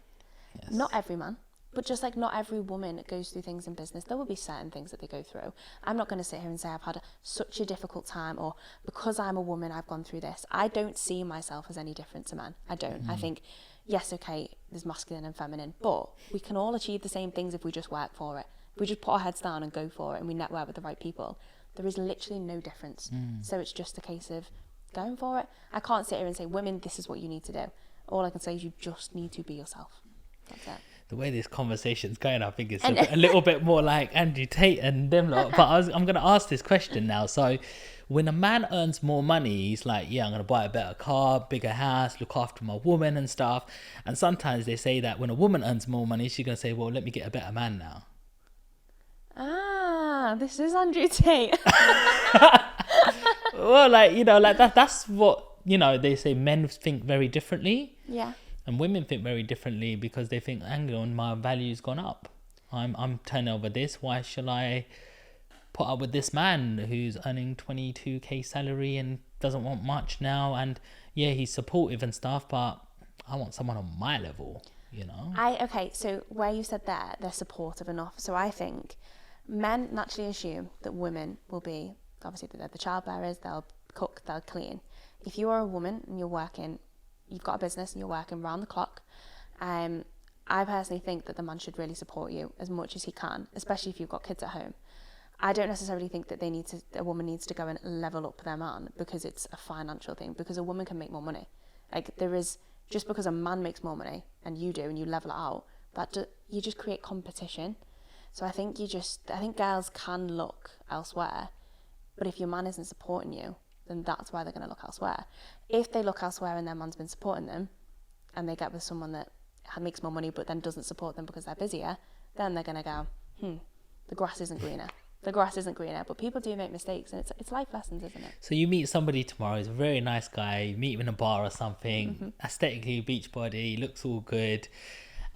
Yes. Not every man, but just like not every woman goes through things in business. There will be certain things that they go through. I'm not going to sit here and say I've had such a difficult time, or because I'm a woman, I've gone through this. I don't see myself as any different to men. I don't. I think, yes, okay, there's masculine and feminine, but we can all achieve the same things if we just work for it. If we just put our heads down and go for it and we network with the right people, there is literally no difference. So it's just a case of going for it. I can't sit here and say, women, this is what you need to do. All I can say is you just need to be yourself. That's it. The way this conversation's going, I think it's a little bit more like Andrew Tate and them lot. But I'm going to ask this question now. So when a man earns more money, he's like, yeah, I'm going to buy a better car, bigger house, look after my woman and stuff. And sometimes they say that when a woman earns more money, she's going to say, well, let me get a better man now. Ah, this is Andrew Tate. Well, like that's what, they say men think very differently. Yeah. And women think very differently because they think, hang on, my value's gone up. I'm turning over this. Why shall I put up with this man who's earning 22k salary and doesn't want much now? And yeah, he's supportive and stuff, but I want someone on my level, Okay, so where you said there, they're supportive enough. So I think men naturally assume that women will be, obviously they're the childbearers, they'll cook, they'll clean. If you are a woman and you're working, you've got a business and you're working round the clock, I personally think that the man should really support you as much as he can, especially if you've got kids at home. I don't necessarily think that a woman needs to go and level up their man because it's a financial thing, because a woman can make more money. Like, just because a man makes more money and you do and you level it out, you just create competition. So I think girls can look elsewhere, but if your man isn't supporting you, then that's why they're going to look elsewhere. If they look elsewhere and their man's been supporting them and they get with someone that makes more money but then doesn't support them because they're busier, then they're going to go, the grass isn't greener. The grass isn't greener. But people do make mistakes, and it's life lessons, isn't it? So you meet somebody tomorrow, he's a very nice guy, you meet him in a bar or something, aesthetically beach body, looks all good,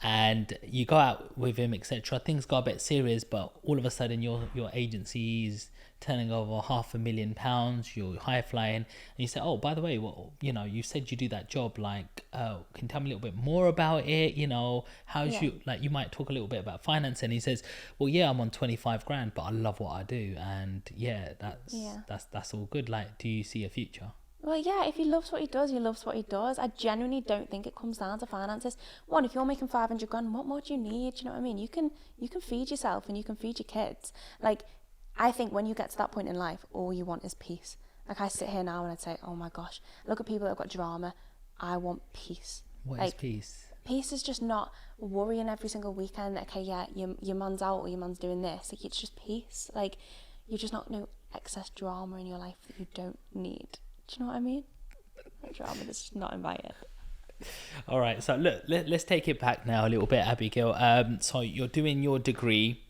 and you go out with him, etc. Things got a bit serious, but all of a sudden your agency's turning over £500,000, you're high flying, and you say, oh, by the way, well, you know, you said you do that job, like, can you tell me a little bit more about it? You know, how's you, like, you might talk a little bit about finance, and he says, well, yeah, I'm on 25 grand, but I love what I do, and yeah, that's all good. Like, do you see a future? Well, yeah, if he loves what he does, he loves what he does. I genuinely don't think it comes down to finances. One, if you're making 500 grand, what more do you need? Do you know what I mean? You can feed yourself and you can feed your kids. Like, I think when you get to that point in life, all you want is peace. Like, I sit here now and I'd say, oh my gosh, look at people that have got drama. I want peace. What is peace? Peace is just not worrying every single weekend. Okay, yeah, your man's out or your man's doing this. Like, it's just peace. Like, you're just not no excess drama in your life that you don't need. Do you know what I mean? That drama that's just not invited. All right, so look, let's take it back now a little bit, Abigail. So you're doing your degree.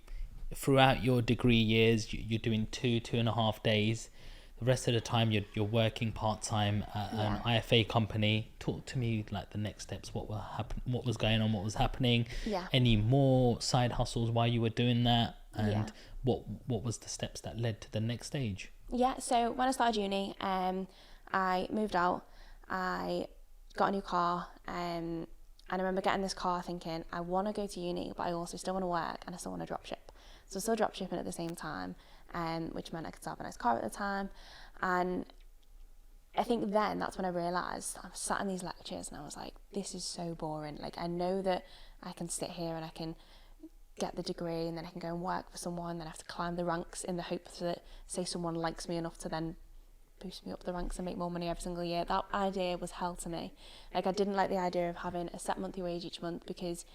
Throughout your degree years, you're doing 2.5 days. The rest of the time, you're working part-time at an IFA company. Talk to me, like, the next steps. What was going on? What was happening? Yeah. Any more side hustles while you were doing that? And what was the steps that led to the next stage? Yeah, so when I started uni, I moved out. I got a new car, and I remember getting this car thinking, I want to go to uni, but I also still want to work, and I still want to drop ship. So I was still drop shipping at the same time, which meant I could still have a nice car at the time. And I think then that's when I realised I was sat in these lectures and I was like, this is so boring. Like, I know that I can sit here and I can get the degree and then I can go and work for someone, then I have to climb the ranks in the hopes that, say, someone likes me enough to then boost me up the ranks and make more money every single year. That idea was hell to me. Like, I didn't like the idea of having a set monthly wage each month because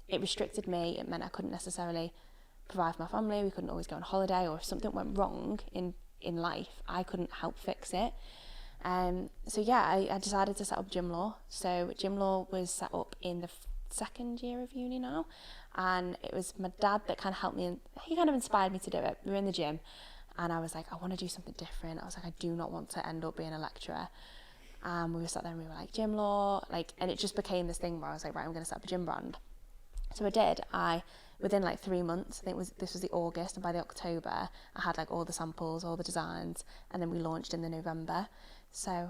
it restricted me. It meant I couldn't necessarily provide for my family. We couldn't always go on holiday, or if something went wrong in life, I couldn't help fix it. So yeah, I decided to set up Gym Law. So Gym Law was set up in the second year of uni now, and it was my dad that kind of helped me, and he kind of inspired me to do it. We were in the gym and I was like, I want to do something different. I was like, I do not want to end up being a lecturer. We were sat there and we were like, Gym Law, like, and it just became this thing where I was like, right, I'm going to set up a gym brand. So I did. Within like 3 months, I think this was the August, and by the October I had like all the samples, all the designs, and then we launched in the November. So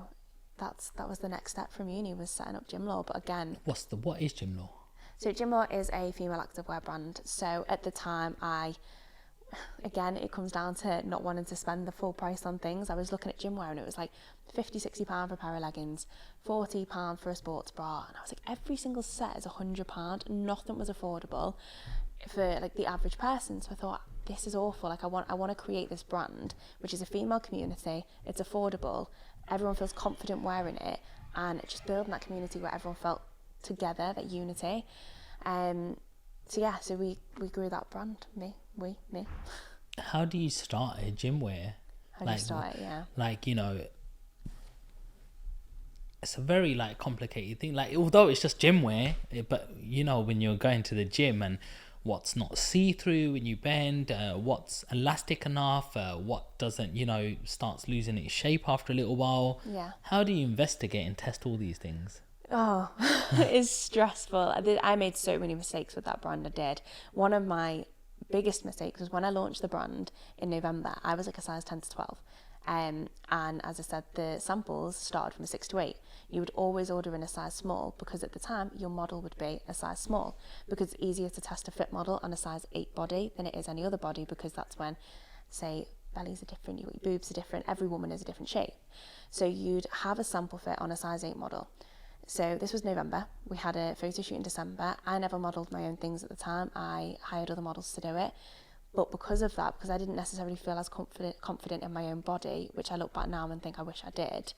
that was the next step from uni, was setting up Gym Law. But again, what is Gym Law? So Gym Law is a female activewear brand. So at the time, again, it comes down to not wanting to spend the full price on things. I was looking at gym wear and it was like £50-60 for a pair of leggings, £40 for a sports bra, and I was like, every single set is £100. Nothing was affordable for like the average person. So I thought, this is awful. Like, I want to create this brand which is a female community. It's affordable. Everyone feels confident wearing it, and just building that community where everyone felt together, that unity. So we grew that brand. Me. How do you start a gym wear? How do you start it? Yeah. Like, you know, it's a very like complicated thing. Like, although it's just gym wear, but you know, when you're going to the gym and what's not see-through when you bend, what's elastic enough, what doesn't, you know, starts losing its shape after a little while. Yeah. How do you investigate and test all these things? Oh, it's stressful. I made so many mistakes with that brand. I did. One of my biggest mistakes was when I launched the brand in November. I was like a size 10 to 12. And as I said, the samples started from a 6 to 8. You would always order in a size small because at the time your model would be a size small, because it's easier to test a fit model on a size 8 body than it is any other body, because that's when, say, bellies are different, your boobs are different, every woman is a different shape. So you'd have a sample fit on a size 8 model. So this was November. We had a photo shoot in December. I never modelled my own things at the time. I hired other models to do it. But because of that, because I didn't necessarily feel as confident in my own body, which I look back now and think I wish I did,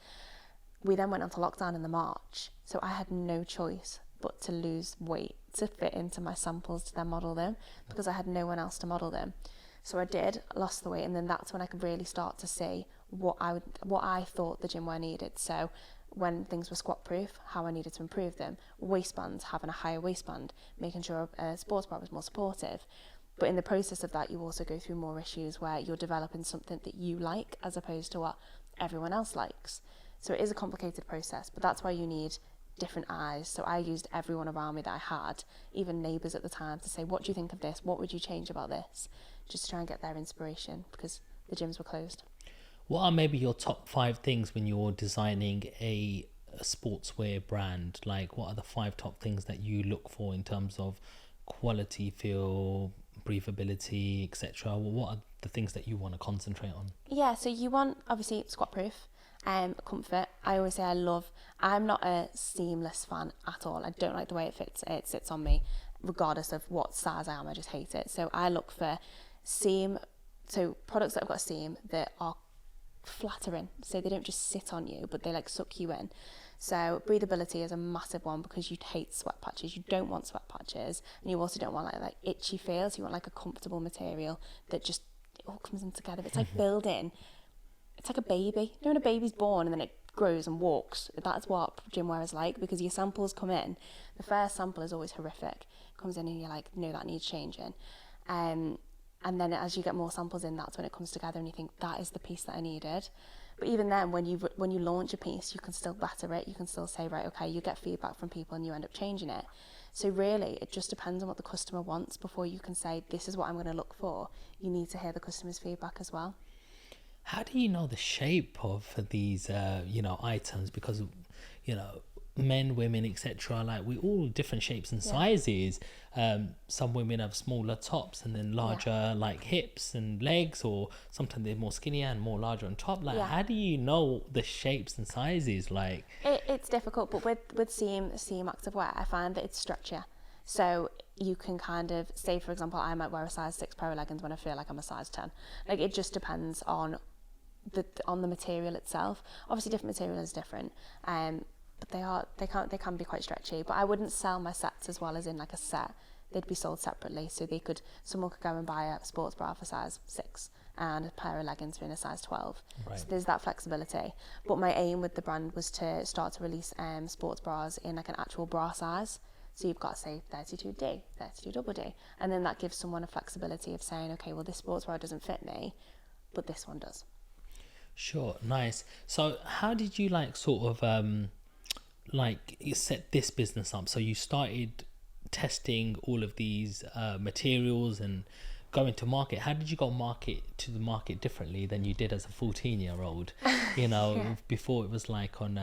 we then went on to lockdown in the March. So I had no choice but to lose weight to fit into my samples to then model them, because I had no one else to model them. So I did, lost the weight, and then that's when I could really start to see what I thought the gym wear needed. So when things were squat proof, how I needed to improve them, waistbands, having a higher waistband, making sure a sports bra was more supportive. But in the process of that, you also go through more issues where you're developing something that you like as opposed to what everyone else likes. So it is a complicated process, but that's why you need different eyes. So I used everyone around me that I had, even neighbours at the time, to say, what do you think of this? What would you change about this? Just to try and get their inspiration, because the gyms were closed. What are maybe your top 5 things when you're designing a sportswear brand? Like, what are the 5 top things that you look for in terms of quality, feel, breathability, etc.? Well, what are the things that you want to concentrate on? Yeah, so you want, obviously, squat proof, comfort. I always say I'm not a seamless fan at all. I don't like the way it sits on me, regardless of what size I am. I just hate it. So I look for products that have got a seam that are flattering, so they don't just sit on you, but they like suck you in. So breathability is a massive one, because you hate sweat patches. You don't want sweat patches, and you also don't want like itchy feels. You want like a comfortable material that just, it all comes in together. It's like building. It's like a baby. You know, when a baby's born and then it grows and walks. That's what gym wear is like, because your samples come in. The first sample is always horrific. Comes in and you're like, no, that needs changing. And then as you get more samples in, that's when it comes together and you think, that is the piece that I needed. But even then, when you launch a piece, you can still better it. You can still say, right, okay, you get feedback from people and you end up changing it. So really, it just depends on what the customer wants before you can say, this is what I'm going to look for. You need to hear the customer's feedback as well. How do you know the shape of these, items? Because, men, women, etc. Like, we all different shapes and sizes. Some women have smaller tops and then larger like hips and legs, or sometimes they're more skinnier and more larger on top. Like, how do you know the shapes and sizes? Like, it's difficult, but with seam activewear, I find that it's stretchier. So you can kind of say, for example, I might wear a size 6 pair of leggings when I feel like I'm a size 10. Like, it just depends on the material itself. Obviously, different material is different. But they can be quite stretchy. But I wouldn't sell my sets as well as in like a set. They'd be sold separately. So someone could go and buy a sports bra for size 6 and a pair of leggings for in a size 12. Right. So there's that flexibility. But my aim with the brand was to start to release sports bras in like an actual bra size. So you've got, say, 32D, 32DD. And then that gives someone a flexibility of saying, okay, well, this sports bra doesn't fit me, but this one does. Sure, nice. So how did you you set this business up? So you started testing all of these materials and going to market. How did you go to the market differently than you did as a 14-year-old? Before it was like on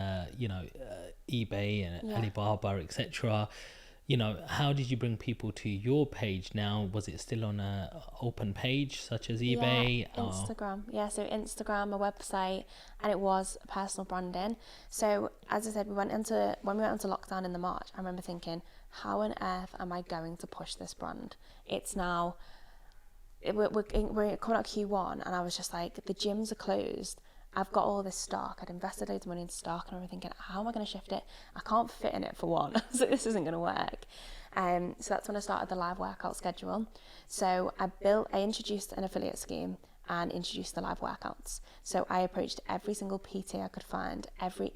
eBay and Alibaba, etc. How did you bring people to your page now? Was it still on a open page such as eBay? Instagram. So Instagram, a website, and it was personal branding. So as I said, when we went into lockdown in the March, I remember thinking, how on earth am I going to push this brand? It's now, we're coming out Q1, and I was just like, the gyms are closed. I've got all this stock. I'd invested loads of money into stock, and I was thinking, how am I going to shift it? I can't fit in it for one, so this isn't going to work. So that's when I started the live workout schedule. So I introduced an affiliate scheme and introduced the live workouts. So I approached every single PT I could find, every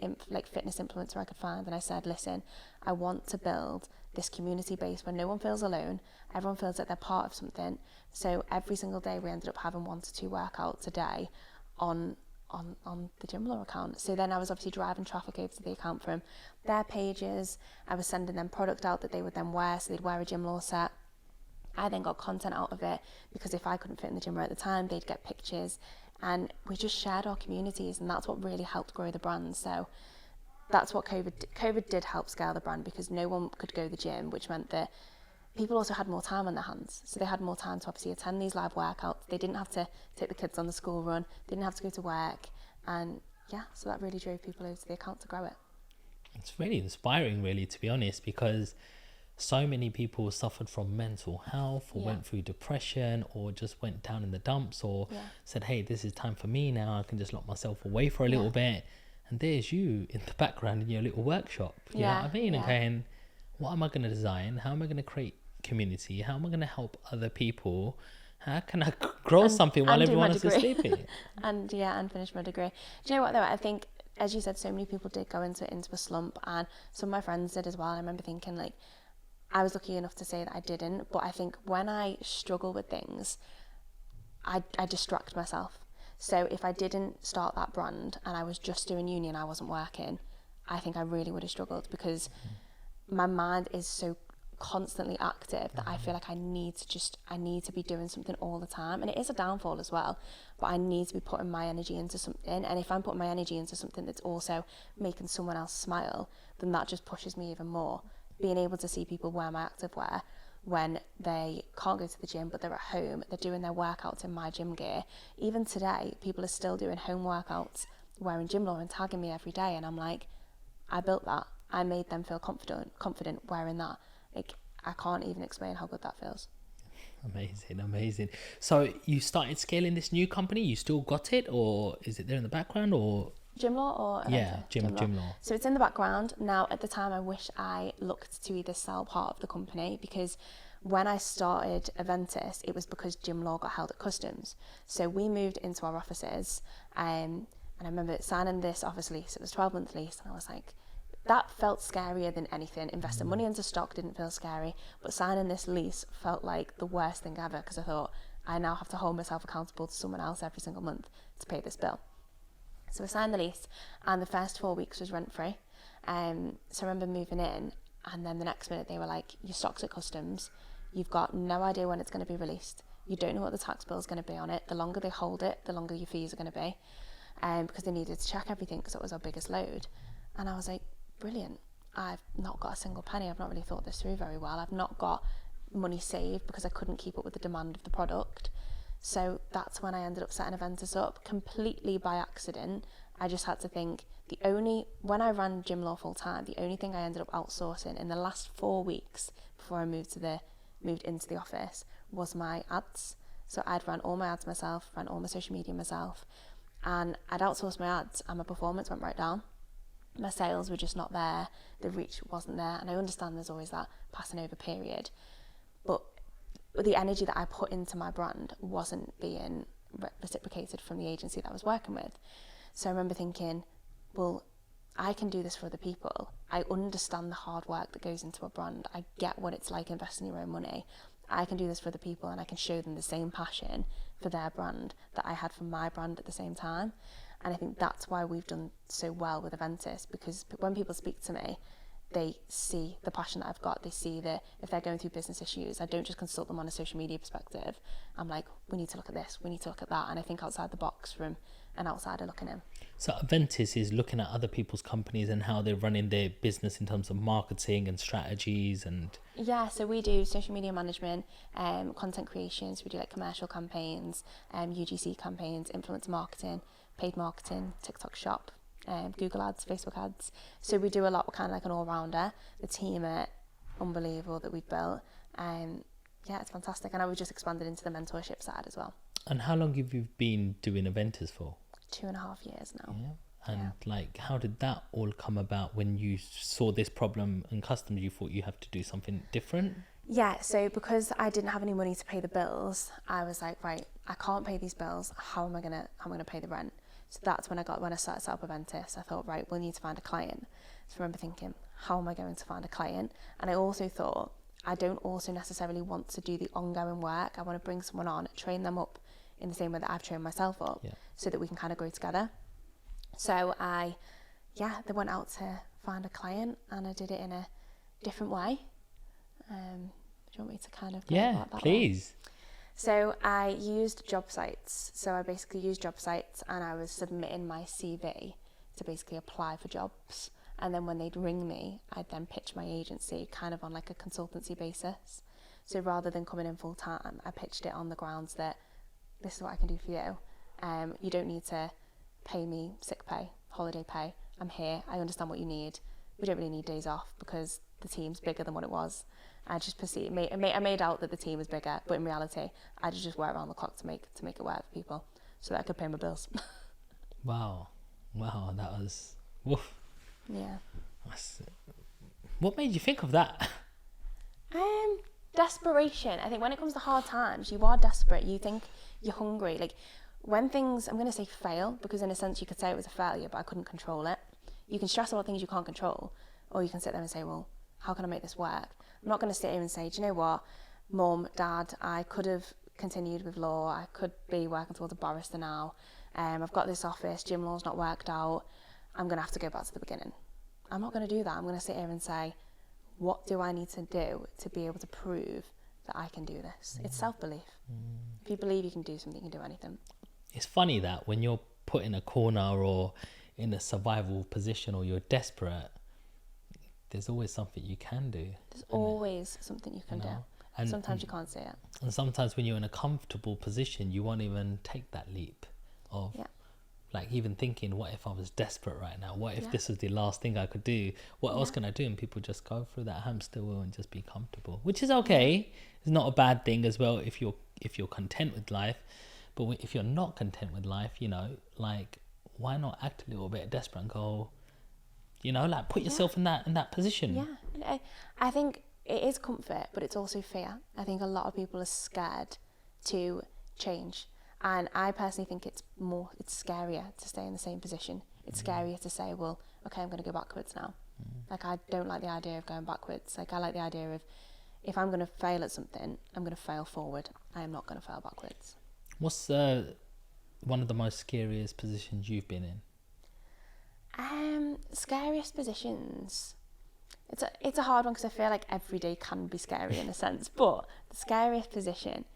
fitness influencer I could find, and I said, listen, I want to build this community base where no one feels alone, everyone feels that they're part of something. So every single day we ended up having 1 to 2 workouts a day on the Gymlaw account. So then I was obviously driving traffic over to the account from their pages. I was sending them product out that they would then wear, so they'd wear a Gymlaw set. I then got content out of it, because if I couldn't fit in the gym at the time, they'd get pictures, and we just shared our communities, and that's what really helped grow the brand. So that's what COVID did help scale the brand, because no one could go to the gym, which meant that people also had more time on their hands. So they had more time to obviously attend these live workouts. They didn't have to take the kids on the school run. They didn't have to go to work. And so that really drove people over to the account to grow it. It's really inspiring, really, to be honest, because so many people suffered from mental health, or went through depression, or just went down in the dumps, or said, hey, this is time for me now. I can just lock myself away for a little bit. And there's you in the background in your little workshop. You know what I mean? And going, what am I going to design? How am I going to create community? How am I going to help other people? How can I grow something while everyone else is sleeping? and finish my degree. Do you know what though? I think, as you said, so many people did go into a slump, and some of my friends did as well. I remember thinking, like, I was lucky enough to say that I didn't, but I think when I struggle with things, I distract myself. So if I didn't start that brand and I was just doing uni and I wasn't working, I think I really would have struggled, because my mind is so constantly active that I feel like I need to be doing something all the time. And it is a downfall as well, but I need to be putting my energy into something. And if I'm putting my energy into something that's also making someone else smile, then that just pushes me even more. Being able to see people wear my activewear when they can't go to the gym but they're at home, they're doing their workouts in my gym gear. Even today, people are still doing home workouts wearing gym law and tagging me every day, and I'm like, I built that. I made them feel confident wearing that. Like, I can't even explain how good that feels. Amazing. So you started scaling this new company, you still got it, or is it there in the background, or? Gym law or Aventis? Yeah, gym law. So it's in the background. Now, at the time, I wish I looked to either sell part of the company, because when I started Aventis, it was because gym law got held at customs. So we moved into our offices, and I remember signing this office lease. It was a 12-month lease, and I was like, that felt scarier than anything. Investing money into stock didn't feel scary, but signing this lease felt like the worst thing ever, because I thought, I now have to hold myself accountable to someone else every single month to pay this bill. So I signed the lease, and the first 4 weeks was rent-free. So I remember moving in, and then the next minute they were like, your stock's at customs, you've got no idea when it's going to be released, you don't know what the tax bill is going to be on it, the longer they hold it, the longer your fees are going to be, because they needed to check everything, because it was our biggest load. And I was like, brilliant, I've not got a single penny, I've not really thought this through very well, I've not got money saved because I couldn't keep up with the demand of the product. So that's when I ended up setting Aventis up, completely by accident. I just had to think, when I ran gym law full time, the only thing I ended up outsourcing in the last 4 weeks before I moved into the office was my ads. So I'd run all my ads myself, ran all my social media myself, and I'd outsourced my ads, and my performance went right down. My sales were just not there, the reach wasn't there, and I understand there's always that passing over period, but the energy that I put into my brand wasn't being reciprocated from the agency that I was working with. So I remember thinking, well, I can do this for other people. I understand the hard work that goes into a brand. I get what it's like investing your own money. I can do this for other people, and I can show them the same passion for their brand that I had for my brand at the same time. And I think that's why we've done so well with Aventis, because when people speak to me, they see the passion that I've got. They see that if they're going through business issues, I don't just consult them on a social media perspective. I'm like, we need to look at this, we need to look at that. And I think outside the box from an outsider looking in. So Aventis is looking at other people's companies and how they're running their business in terms of marketing and strategies and... Yeah, so we do social media management, content creations. We do like commercial campaigns, UGC campaigns, influencer marketing, paid marketing, TikTok shop, Google ads, Facebook ads. So we do a lot. We're kind of like an all-rounder. The team are unbelievable that we've built. Yeah, it's fantastic. And now we've just expanded into the mentorship side as well. And how long have you been doing Aventis for? 2.5 years now. Yeah. And like, how did that all come about when you saw this problem in customs? You thought you have to do something different? Yeah, so because I didn't have any money to pay the bills, I was like, right, I can't pay these bills. How am I gonna pay the rent? So that's when I started set up Aventis. I thought, right, we'll need to find a client. So I remember thinking, how am I going to find a client? And I also thought, I don't also necessarily want to do the ongoing work. I want to bring someone on, train them up in the same way that I've trained myself up, so that we can kind of grow together. So they went out to find a client, and I did it in a different way. Do you want me to kind of go about that? Please. So I used job sites. So I basically used job sites, and I was submitting my CV to basically apply for jobs. And then when they'd ring me, I'd then pitch my agency kind of on like a consultancy basis. So rather than coming in full time, I pitched it on the grounds that this is what I can do for you. You don't need to pay me sick pay, holiday pay. I'm here. I understand what you need. We don't really need days off because the team's bigger than what it was. I just I made out that the team was bigger, but in reality, I just work around the clock to make it work for people, so that I could pay my bills. Wow, that was woof. Yeah. What made you think of that? Desperation. I think when it comes to hard times, you are desperate. You think you're hungry. Like when things, I'm going to say fail, because in a sense you could say it was a failure, but I couldn't control it. You can stress about things you can't control, or you can sit there and say, well, how can I make this work? I'm not going to sit here and say, do you know what, Mum, Dad, I could have continued with law. I could be working towards a barrister now. I've got this office, gym law's not worked out. I'm going to have to go back to the beginning. I'm not going to do that. I'm going to sit here and say, what do I need to do to be able to prove that I can do this? It's self-belief. If you believe you can do something, you can do anything. It's funny that when you're put in a corner or in a survival position or you're desperate, there's always something you can do. There's always something you can do. And sometimes you can't see it. And sometimes when you're in a comfortable position, you won't even take that leap of like even thinking, what if I was desperate right now? What if this was the last thing I could do? What else can I do? And people just go through that hamster wheel and just be comfortable, which is okay. It's not a bad thing as well if you're content with life. But if you're not content with life, you know, like, why not act a little bit desperate and go, you know, like put yourself in that position. Yeah, I think it is comfort, but it's also fear. I think a lot of people are scared to change. And I personally think it's scarier to stay in the same position. It's scarier to say, well, okay, I'm going to go backwards now. Like, I don't like the idea of going backwards. Like, I like the idea of, if I'm going to fail at something, I'm going to fail forward. I am not going to fail backwards. What's one of the most scariest positions you've been in? Scariest positions. It's a hard one because I feel like every day can be scary in a sense. But the scariest position,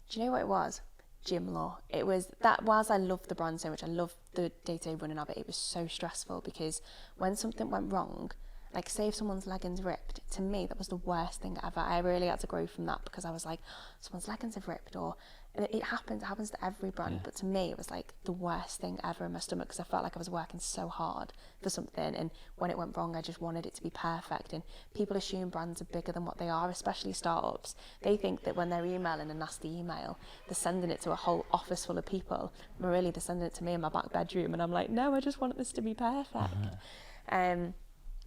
do you know what it was? Gym law. It was that. Whilst I loved the brand so much, I loved the day-to-day running of it. It was so stressful because when something went wrong, like say if someone's leggings ripped, to me that was the worst thing ever. I really had to grow from that because I was like, someone's leggings have ripped, or it happens to every brand, but to me it was like the worst thing ever in my stomach because I felt like I was working so hard for something, and when it went wrong I just wanted it to be perfect. And people assume brands are bigger than what they are, especially startups. They think that when they're emailing a nasty email, they're sending it to a whole office full of people, but really they're sending it to me in my back bedroom, and I'm like, no, I just want this to be perfect.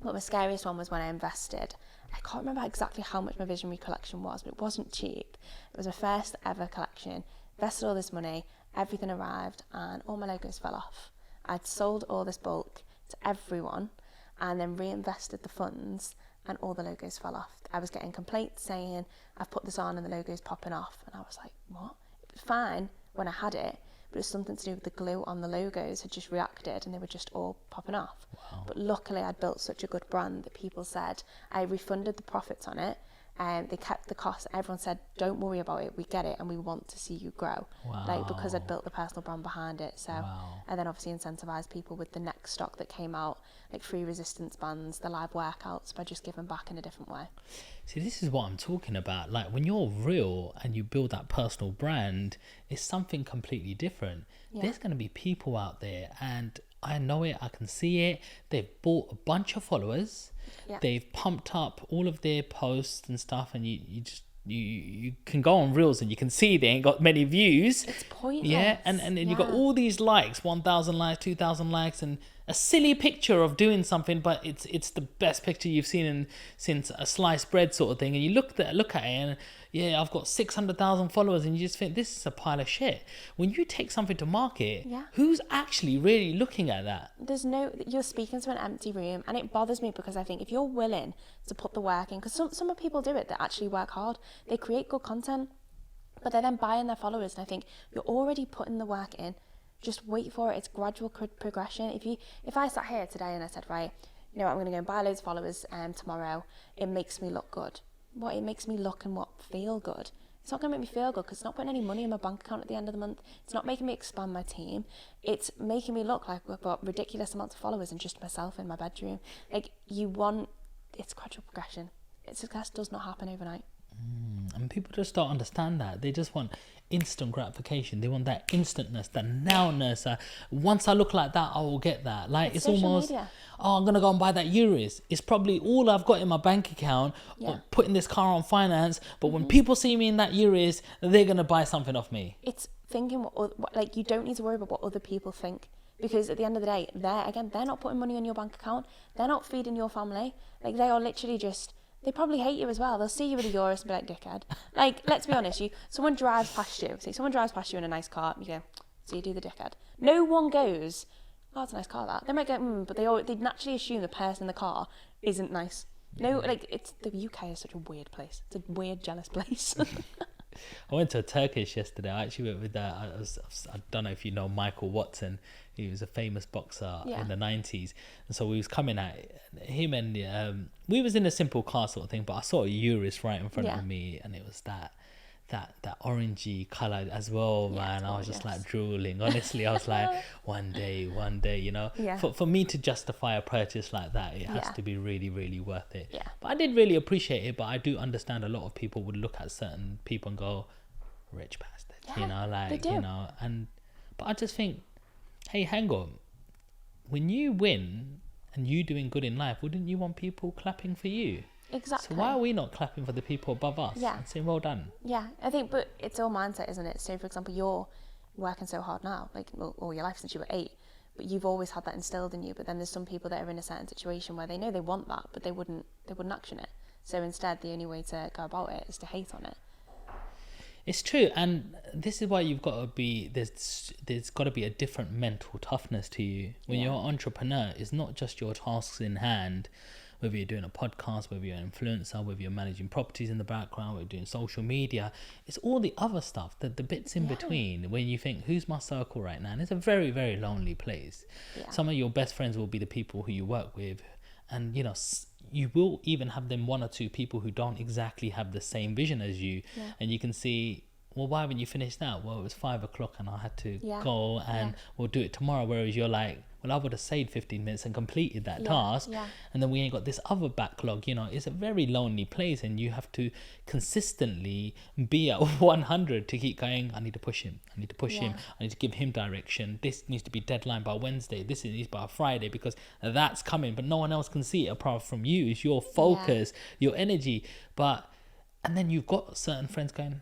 But my scariest one was when I invested. I can't remember exactly how much my visionary collection was, but it wasn't cheap. It was my first ever collection. Invested all this money, everything arrived, and all my logos fell off. I'd sold all this bulk to everyone and then reinvested the funds, and all the logos fell off. I was getting complaints saying, I've put this on and the logo's popping off. And I was like, what? It was fine when I had it, but it was something to do with the glue on the logos had just reacted and they were just all popping off. Wow. But luckily I'd built such a good brand that people said, I refunded the profits on it, and they kept the cost. Everyone said, don't worry about it, we get it and we want to see you grow. Wow. Like, because I'd built the personal brand behind it. So and then obviously incentivise people with the next stock that came out, like free resistance bands, the live workouts, by just giving back in a different way. See, this is what I'm talking about. Like, when you're real and you build that personal brand, it's something completely different. There's going to be people out there, and I know it, I can see it. They've bought a bunch of followers. They've pumped up all of their posts and stuff, and you can go on Reels and you can see they ain't got many views. It's pointless. Yeah, and then you got all these likes, 1,000 likes, 2,000 likes, and a silly picture of doing something, but it's the best picture you've seen since a sliced bread sort of thing. And you look at it and I've got 600,000 followers, and you just think this is a pile of shit. When you take something to market, who's actually really looking at that? You're speaking to an empty room, and it bothers me because I think if you're willing to put the work in, because some people do it that actually work hard, they create good content, but they're then buying their followers, and I think you're already putting the work in. Just wait for it. It's gradual progression. If I sat here today and I said, right, you know what, I'm going to go and buy loads of followers tomorrow, it makes me look good. What it makes me look and feel good. It's not going to make me feel good because it's not putting any money in my bank account at the end of the month. It's not making me expand my team. It's making me look like I've got ridiculous amounts of followers and just myself in my bedroom. Like, it's gradual progression. Success does not happen overnight. And people just don't understand that. They just want instant gratification. They want that instantness, that nowness. Once I look like that, I will get that. Like, it's almost media. Oh, I'm gonna go and buy that Urus. It's probably all I've got in my bank account, or putting this car on finance. But when people see me in that Urus, they're gonna buy something off me. It's thinking like, you don't need to worry about what other people think, because at the end of the day, they're not putting money on your bank account. They're not feeding your family. Like, they are literally just. They probably hate you as well. They'll see you with a Urus and be like, dickhead. Like, let's be honest, someone drives past you. See, someone drives past you in a nice car, you go, so you do the dickhead. No one goes, oh, it's a nice car, that. They might go, but they naturally assume the person in the car isn't nice. No, like, the UK is such a weird place. It's a weird, jealous place. I went to a Turkish yesterday. I actually went with I don't know if you know Michael Watson. He was a famous boxer in the 90s, and so we was coming at him and we was in a simple car sort of thing, but I saw a Urus right in front Yeah. of me, and it was that orangey color as well, Yeah, man. it's I was just like gorgeous. drooling. Honestly, I was like, one day, you know. Yeah. For me to justify a purchase like that, it has Yeah. to be really, really worth it. Yeah. But I did really appreciate it. But I do understand a lot of people would look at certain people and go, rich bastard, you Yeah, know, they like, do. you know. But I just think, hey, hang on. When you win and you doing good in life, wouldn't you want people clapping for you? Exactly. So why are we not clapping for the people above us Yeah. and saying, well done? Yeah, I think, but it's all mindset, isn't it? So, for example, you're working so hard now, like all your life since you were 8, but you've always had that instilled in you. But then there's some people that are in a certain situation where they know they want that, but they wouldn't action it. So instead, the only way to go about it is to hate on it. It's true, and this is why you've got to be there's got to be a different mental toughness to you when Yeah. you're an entrepreneur. It's not just your tasks in hand, whether you're doing a podcast, whether you're an influencer, whether you're managing properties in the background, whether you're doing social media. It's all the other stuff, the bits in Yeah. between, when you think, who's my circle right now? And it's a very, very lonely place. Yeah. Some of your best friends will be the people who you work with, and you know, you will even have them 1 or 2 people who don't exactly have the same vision as you. Yeah. And you can see, well, why haven't you finished that? Well, it was 5 o'clock and I had to Yeah. go, and Yeah. we'll do it tomorrow. Whereas you're like, well, I would have saved 15 minutes and completed that Yeah. task. Yeah. And then we ain't got this other backlog. You know, it's a very lonely place, and you have to consistently be at 100 to keep going. I need to push him. I need to push him. Yeah. I need to give him direction. This needs to be deadline by Wednesday. This needs by Friday, because that's coming, but no one else can see it apart from you. It's your focus, your energy. And then you've got certain friends going,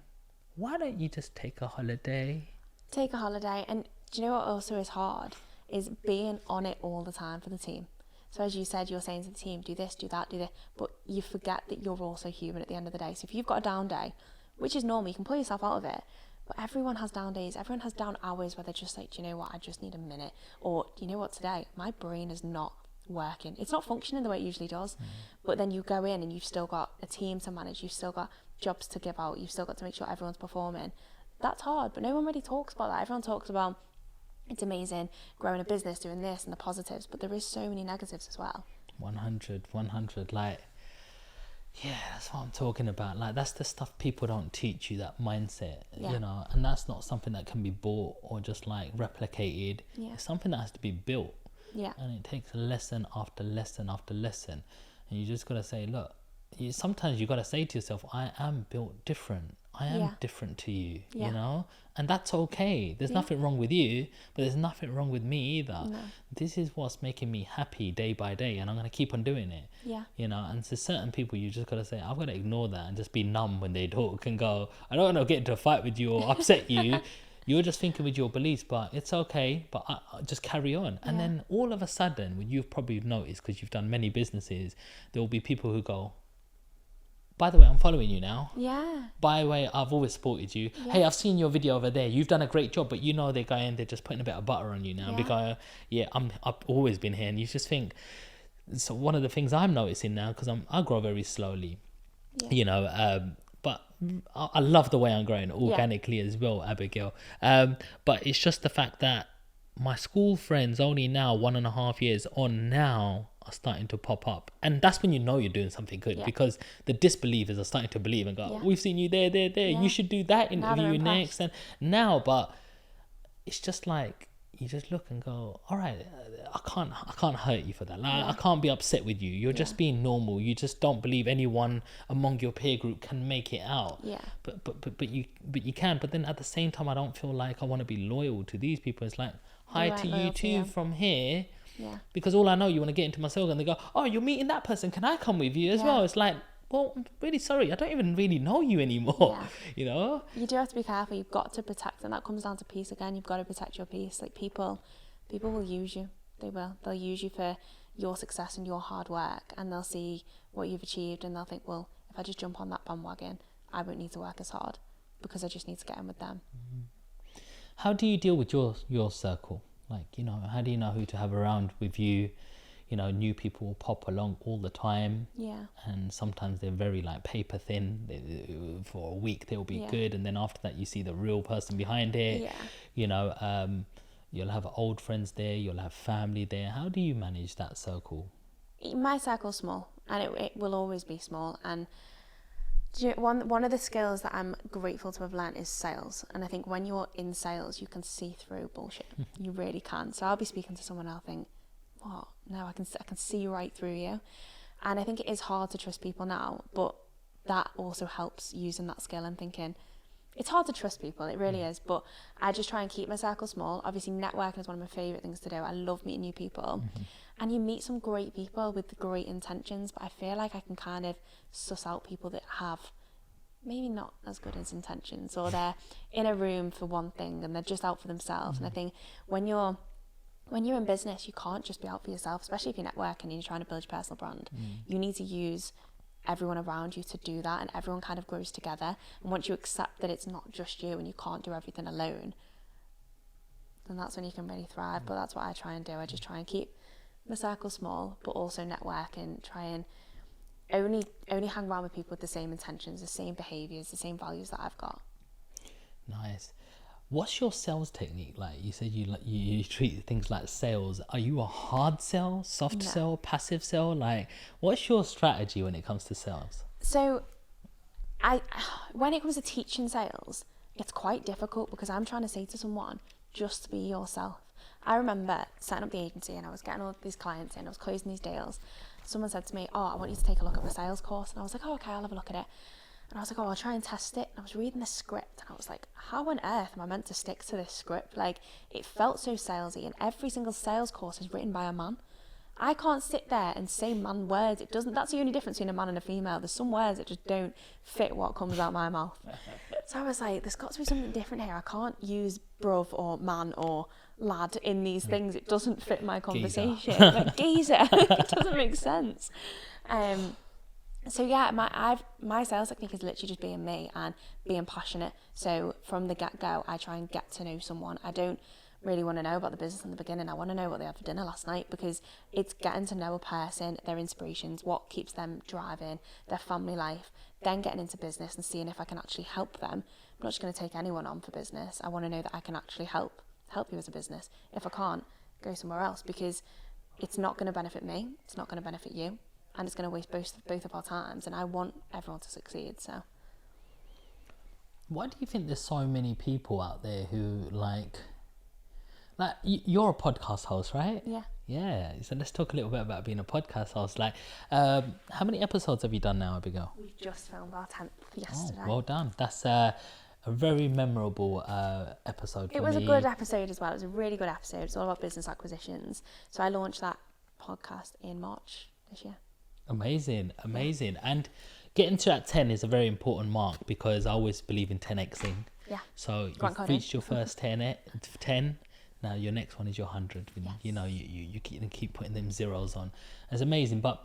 why don't you just take a holiday? Take a holiday. And do you know what also is hard? Is being on it all the time for the team. So as you said, you're saying to the team, do this, do that, do this, but you forget that you're also human at the end of the day. So if you've got a down day, which is normal, you can pull yourself out of it, but everyone has down days, everyone has down hours where they're just like, do you know what, I just need a minute. Or, do you know what, today, my brain is not working. It's not functioning the way it usually does. But then you go in and you've still got a team to manage, you've still got jobs to give out, you've still got to make sure everyone's performing. That's hard, but no one really talks about that. Everyone talks about, it's amazing growing a business, doing this and the positives, but there is so many negatives as well. 100, like, yeah, that's what I'm talking about. Like, that's the stuff people don't teach you, that mindset, Yeah. you know, and that's not something that can be bought or just like replicated. Yeah. It's something that has to be built. Yeah. And it takes lesson after lesson after lesson. And you just got to say, look, sometimes you got to say to yourself, I am built different. I am Yeah. different to you, Yeah. you know? And that's okay. There's Yeah. nothing wrong with you, but there's nothing wrong with me either. No. This is what's making me happy day by day, and I'm going to keep on doing it. Yeah. You know, and to certain people, you just got to say, I've got to ignore that and just be numb when they talk and go, I don't want to get into a fight with you or upset you. You're just thinking with your beliefs, but it's okay, but I just carry on. And Yeah. then all of a sudden, when you've probably noticed, because you've done many businesses, there will be people who go, by the way, I'm following you now. Yeah. By the way, I've always supported you. Yeah. Hey, I've seen your video over there. You've done a great job, but you know they're going, they're just putting a bit of butter on you now. Yeah. Because, I've always been here. And you just think, so one of the things I'm noticing now, because I grow very slowly, Yeah. you know, but I love the way I'm growing organically as well, Abigail. But it's just the fact that my school friends only now, 1.5 years on now, are starting to pop up. And that's when you know you're doing something good, Yeah. because the disbelievers are starting to believe and go, Yeah. we've seen you there. Yeah. You should do that Now they're interview impressed. next. And now, but it's just like, you just look and go, all right, I can't hurt you for that. Like, Yeah. I can't be upset with you. You're just being normal. You just don't believe anyone among your peer group can make it out. Yeah. But you can. But then at the same time, I don't feel like I want to be loyal to these people. It's like, hi They to weren't you loyal to too you. from here. Yeah. Because all I know, you want to get into my circle, and they go, oh, you're meeting that person. Can I come with you as Yeah. well? It's like, well, I'm really sorry. I don't even really know you anymore. Yeah. You know? You do have to be careful. You've got to protect, and that comes down to peace again. You've got to protect your peace. Like, people will use you. They will. They'll use you for your success and your hard work, and they'll see what you've achieved, and they'll think, well, if I just jump on that bandwagon, I won't need to work as hard because I just need to get in with them. How do you deal with your circle? Like, you know, how do you know who to have around with you? You know, new people will pop along all the time. Yeah. And sometimes they're very like paper thin. For a week they'll be Yeah. good, and then after that you see the real person behind it. Yeah. You know, you'll have old friends there, you'll have family there. How do you manage that circle? My circle's small, and it will always be small. And one of the skills that I'm grateful to have learned is sales. And I think when you're in sales, you can see through bullshit. You really can. So I'll be speaking to someone and I'll think, what? No, I can see right through you. And I think it is hard to trust people now, but that also helps using that skill and thinking, it's hard to trust people, it really is, but I just try and keep my circle small. Obviously, networking is one of my favourite things to do. I love meeting new people. And you meet some great people with great intentions, but I feel like I can kind of suss out people that have maybe not as good as intentions, or they're in a room for one thing and they're just out for themselves. And I think when you're in business, you can't just be out for yourself, especially if you're networking and you're trying to build your personal brand. You need to use everyone around you to do that, and everyone kind of grows together. And once you accept that it's not just you and you can't do everything alone, then that's when you can really thrive. But that's what I try and do. I just try and keep my circle small, but also network and try and only hang around with people with the same intentions, the same behaviours, the same values that I've got. Nice. What's your sales technique like? You said you treat things like sales. Are you a hard sell, soft sell, passive sell? Like, what's your strategy when it comes to sales? So, when it comes to teaching sales, it's quite difficult because I'm trying to say to someone, just be yourself. I remember setting up the agency and I was getting all these clients in, I was closing these deals. Someone said to me, I want you to take a look at my sales course. And I was like, okay, I'll have a look at it. And I was like, I'll try and test it. And I was reading the script and I was like, how on earth am I meant to stick to this script? Like, it felt so salesy, and every single sales course is written by a man. I can't sit there and say man words. That's the only difference between a man and a female. There's some words that just don't fit what comes out my mouth. So I was like, there's got to be something different here. I can't use bruv or man or lad in these things. It doesn't fit my conversation. Like, geezer. It doesn't make sense. So yeah, my sales technique is literally just being me and being passionate. So from the get-go, I try and get to know someone. I don't really want to know about the business in the beginning. I want to know what they had for dinner last night, because it's getting to know a person, their inspirations, what keeps them driving, their family life, then getting into business and seeing if I can actually help them. I'm not just going to take anyone on for business. I want to know that I can actually help you as a business. If I can't, go somewhere else, because it's not going to benefit me, it's not going to benefit you, and it's going to waste both of our times, and I want everyone to succeed. So why do you think there's so many people out there who like you're a podcast host, right? Yeah, so let's talk a little bit about being a podcast host. Like, how many episodes have you done now, Abigail? We've just filmed our 10th yesterday. Oh, well done. That's a very memorable episode for me. It was a good episode as well. It was a really good episode. It's all about business acquisitions. So I launched that podcast in March this year. Amazing. And getting to that 10 is a very important mark, because I always believe in 10xing. Yeah. So you've reached your first 10. Now your next one is your 100. Yes. You know, you keep putting them zeros on. It's amazing, but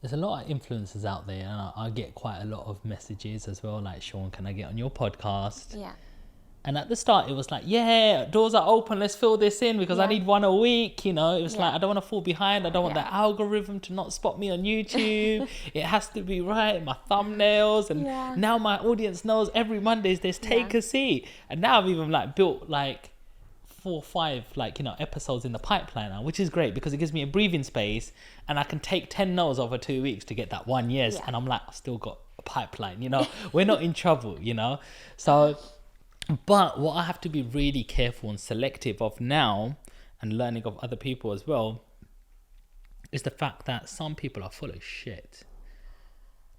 there's a lot of influencers out there, and I get quite a lot of messages as well, like, Sean, can I get on your podcast? Yeah. And at the start, it was like, yeah, doors are open, let's fill this in, because I need one a week, you know. It was like, I don't want to fall behind. I don't want the algorithm to not spot me on YouTube. It has to be right, my thumbnails. And now my audience knows every Mondays there's Take a Seat. And now I've even like built like 4 or 5 episodes in the pipeline now, which is great, because it gives me a breathing space, and I can take 10 no's over 2 weeks to get that one yes. And I'm like, I've still got a pipeline, you know. We're not in trouble, you know. So... But what I have to be really careful and selective of now, and learning of other people as well, is the fact that some people are full of shit.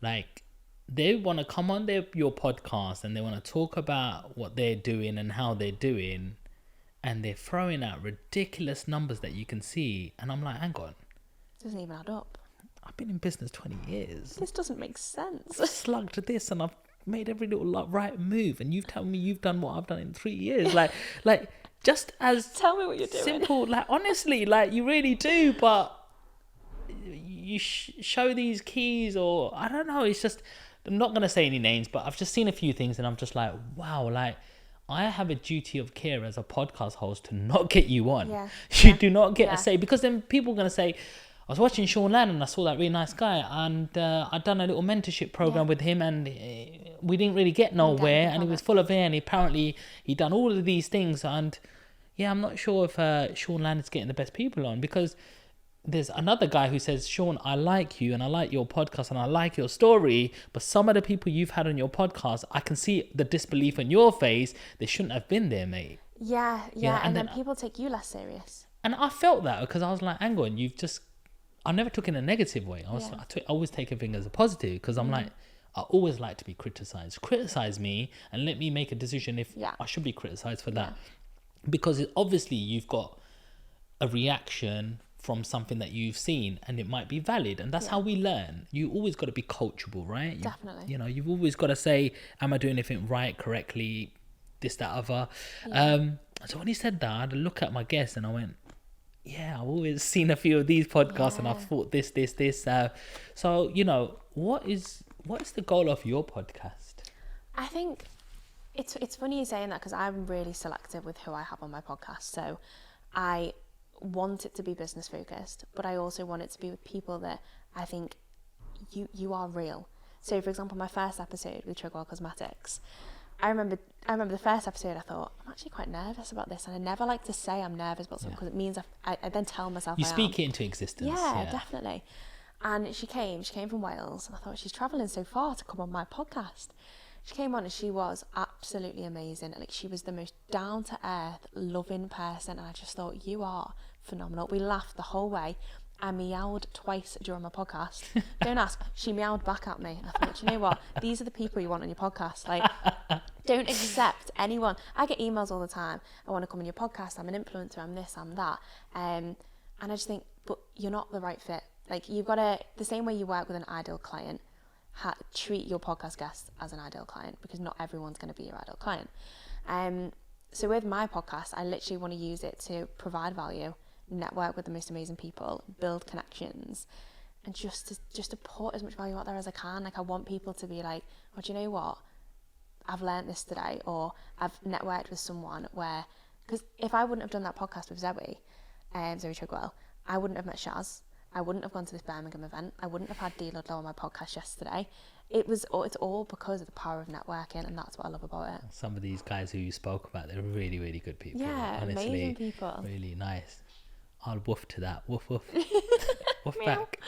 Like, they want to come on your podcast and they want to talk about what they're doing and how they're doing, and they're throwing out ridiculous numbers that you can see. And I'm like, hang on. It doesn't even add up. I've been in business 20 years. This doesn't make sense. I've slugged this and I've made every little right move, and you've told me you've done what I've done in 3 years. Like just as tell me what you're doing. Simple, like, honestly, like, you really do, but you show these keys, or I don't know, it's just, I'm not going to say any names, but I've just seen a few things and I'm just like, wow, like, I have a duty of care as a podcast host to not get you on. You do not get a say, because then people are going to say, I was watching Sean Land and I saw that really nice guy, and I'd done a little mentorship program with him, and we didn't really get nowhere, and he was full of air, and apparently he'd done all of these things. And I'm not sure if Sean Land is getting the best people on, because there's another guy who says, Sean, I like you and I like your podcast and I like your story, but some of the people you've had on your podcast, I can see the disbelief in your face. They shouldn't have been there, mate. Yeah. Yeah, And then people take you less serious. And I felt that because I was like, hang on, I never took it in a negative way. I always take everything as a positive because I'm like, I always like to be criticized. Criticize me and let me make a decision if I should be criticized for that. Because obviously you've got a reaction from something that you've seen and it might be valid, and that's how we learn. You always got to be coachable, right? Definitely. You've always got to say, am I doing anything right, correctly, this, that, other. So when he said that, I had a look at my guest and I went, I've always seen a few of these podcasts and I've thought this. So what is the goal of your podcast? I think it's funny you saying that, because I'm really selective with who I have on my podcast. So I want it to be business focused, but I also want it to be with people that I think you are real. So for example, my first episode with Treadwell Cosmetics, I remember the first episode, I thought, I'm actually quite nervous about this. And I never like to say I'm nervous about something because it means I then tell myself you speak it into existence. Yeah, definitely. And she came from Wales, and I thought, she's travelling so far to come on my podcast. She came on and she was absolutely amazing. Like, she was the most down to earth, loving person. And I just thought, you are phenomenal. We laughed the whole way. I meowed twice during my podcast. Don't ask. She meowed back at me. I thought, you know what? These are the people you want on your podcast. Like, don't accept anyone. I get emails all the time. I want to come on your podcast. I'm an influencer. I'm this, I'm that. And I just think, but you're not the right fit. Like, you've got to, the same way you work with an ideal client, treat your podcast guests as an ideal client, because not everyone's going to be your ideal client. So with my podcast, I literally want to use it to provide value, network with the most amazing people, build connections, and just to put as much value out there as I can. Like, I want people to be like, oh, do you know what? I've learned this today, or I've networked with someone where, because if I wouldn't have done that podcast with Zoe Treadwell, I wouldn't have met Shaz. I wouldn't have gone to this Birmingham event. I wouldn't have had Dee Ludlow on my podcast yesterday. It's all because of the power of networking, and that's what I love about it. Some of these guys who you spoke about, they're really, really good people. Yeah, honestly, amazing people. Really nice. I'll woof to that. Woof, woof. Woof back.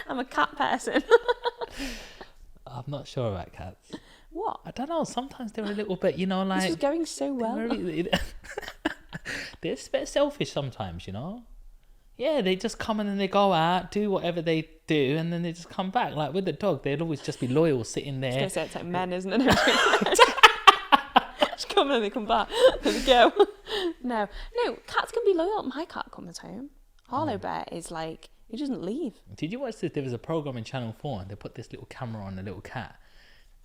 I'm a cat person. I'm not sure about cats. What? I don't know. Sometimes they're a little bit, like... This is going so well. They're a bit selfish sometimes, Yeah, they just come and then they go out, do whatever they do, and then they just come back. Like with the dog, they'd always just be loyal, sitting there. I was going to say, it's like men, isn't it? Just come and they come back. There we go. No, cats can be loyal. My cat comes home. Harlow Bear is like, he doesn't leave. Did you watch this? There was a program in Channel 4 and they put this little camera on the little cat,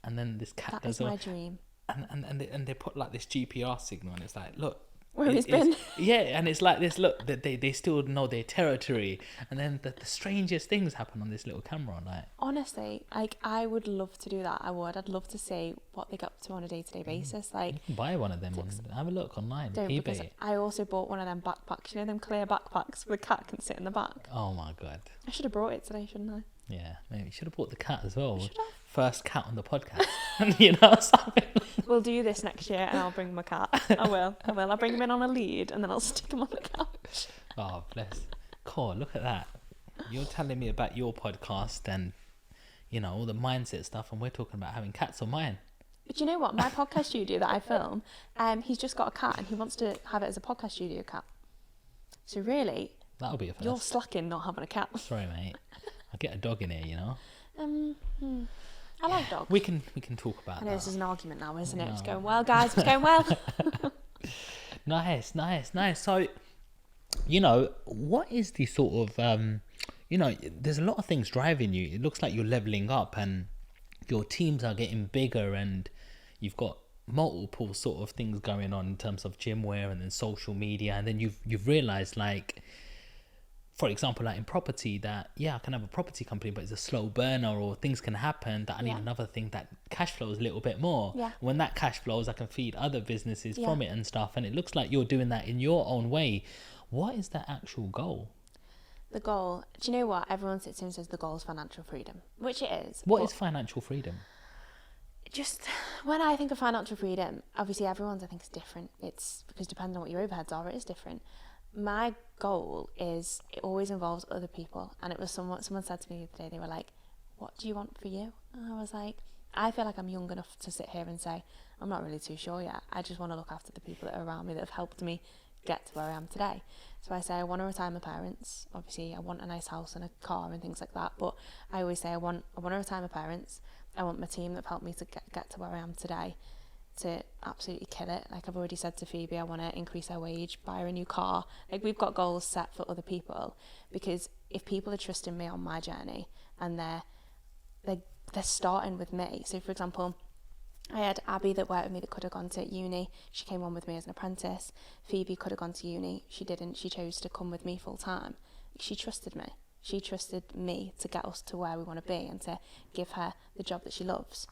and then this cat does my dream. And they put like this GPR signal, and it's like, look, where he's been. Yeah, and it's like this, look, that they still know their territory, and then the strangest things happen on this little camera. Like, honestly, like, I would love to do that. I'd love to see what they get up to on a day-to-day basis. Like, you can buy one of them have a look online, eBay. I also bought one of them backpacks, them clear backpacks where the cat can sit in the back. Oh my god, I should have brought it today, shouldn't I? Yeah, maybe you should have bought the cat as well. Should have. First cat on the podcast. Something. We'll do this next year, and I'll bring my cat. I will. I'll bring him in on a lead, and then I'll stick him on the couch. Oh, bless. Cool, look at that. You're telling me about your podcast and, all the mindset stuff, and we're talking about having cats on mine. But you know what? My podcast studio that I film, he's just got a cat, and he wants to have it as a podcast studio cat. So really, that'll be a first. You're slacking not having a cat. Sorry, mate. I'll get a dog in here, I like dogs. We can talk about that. I know this is an argument now, isn't it? It's going well, guys. It's going well. Nice. So, what is the sort of, there's a lot of things driving you. It looks like you're leveling up and your teams are getting bigger and you've got multiple sort of things going on in terms of gym wear and then social media. And then you've realized, like, for example, like in property, that, I can have a property company, but it's a slow burner, or things can happen that I need another thing that cash flows a little bit more. Yeah. When that cash flows, I can feed other businesses from it and stuff. And it looks like you're doing that in your own way. What is the actual goal? The goal, do you know what? Everyone sits here and says the goal is financial freedom, which it is. What is financial freedom? Just when I think of financial freedom, obviously everyone's, I think, is different. It's because depending on what your overheads are, it is different. my goal is, it always involves other people. And it was someone said to me the other day, they were like, what do you want for you? And I was like, I feel like I'm young enough to sit here and say, I'm not really too sure yet. I just want to look after the people that are around me that have helped me get to where I am today. So I say I want to retire my parents. Obviously, I want a nice house and a car and things like that. But I always say I want to retire my parents. I want my team that have helped me to get to where I am today to absolutely kill it. Like I've already said to Phoebe, I want to increase our wage, buy her a new car. Like we've got goals set for other people, because if people are trusting me on my journey and they're starting with me. So for example, I had Abby that worked with me that could have gone to uni. She came on with me as an apprentice. Phoebe could have gone to uni. She didn't. She chose to come with me full time. She trusted me. She trusted me to get us to where we want to be and to give her the job that she loves.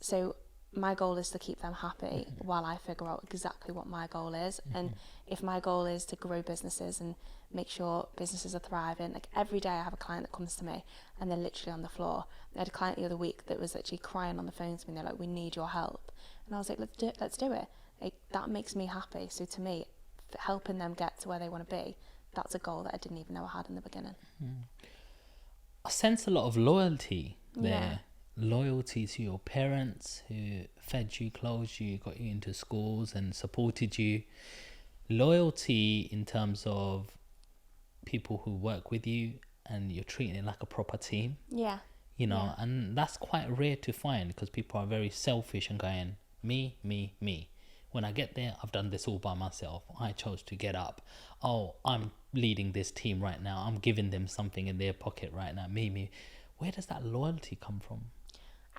So my goal is to keep them happy while I figure out exactly what my goal is. And if my goal is to grow businesses and make sure businesses are thriving, like every day I have a client that comes to me and they're literally on the floor. I had a client the other week that was actually crying on the phone to me, and they're like, we need your help. And I was like, let's do it. Like that makes me happy. So to me, helping them get to where they want to be, that's a goal that I didn't even know I had in the beginning. I sense a lot of loyalty there. Yeah. Loyalty to your parents who fed you, clothed you, got you into schools and supported you. Loyalty in terms of people who work with you and you're treating it like a proper team. Yeah. You know, and that's quite rare to find, because people are very selfish and going, me, me, me. When I get there, I've done this all by myself. I chose to get up. Oh, I'm leading this team right now. I'm giving them something in their pocket right now. Me. Where does that loyalty come from?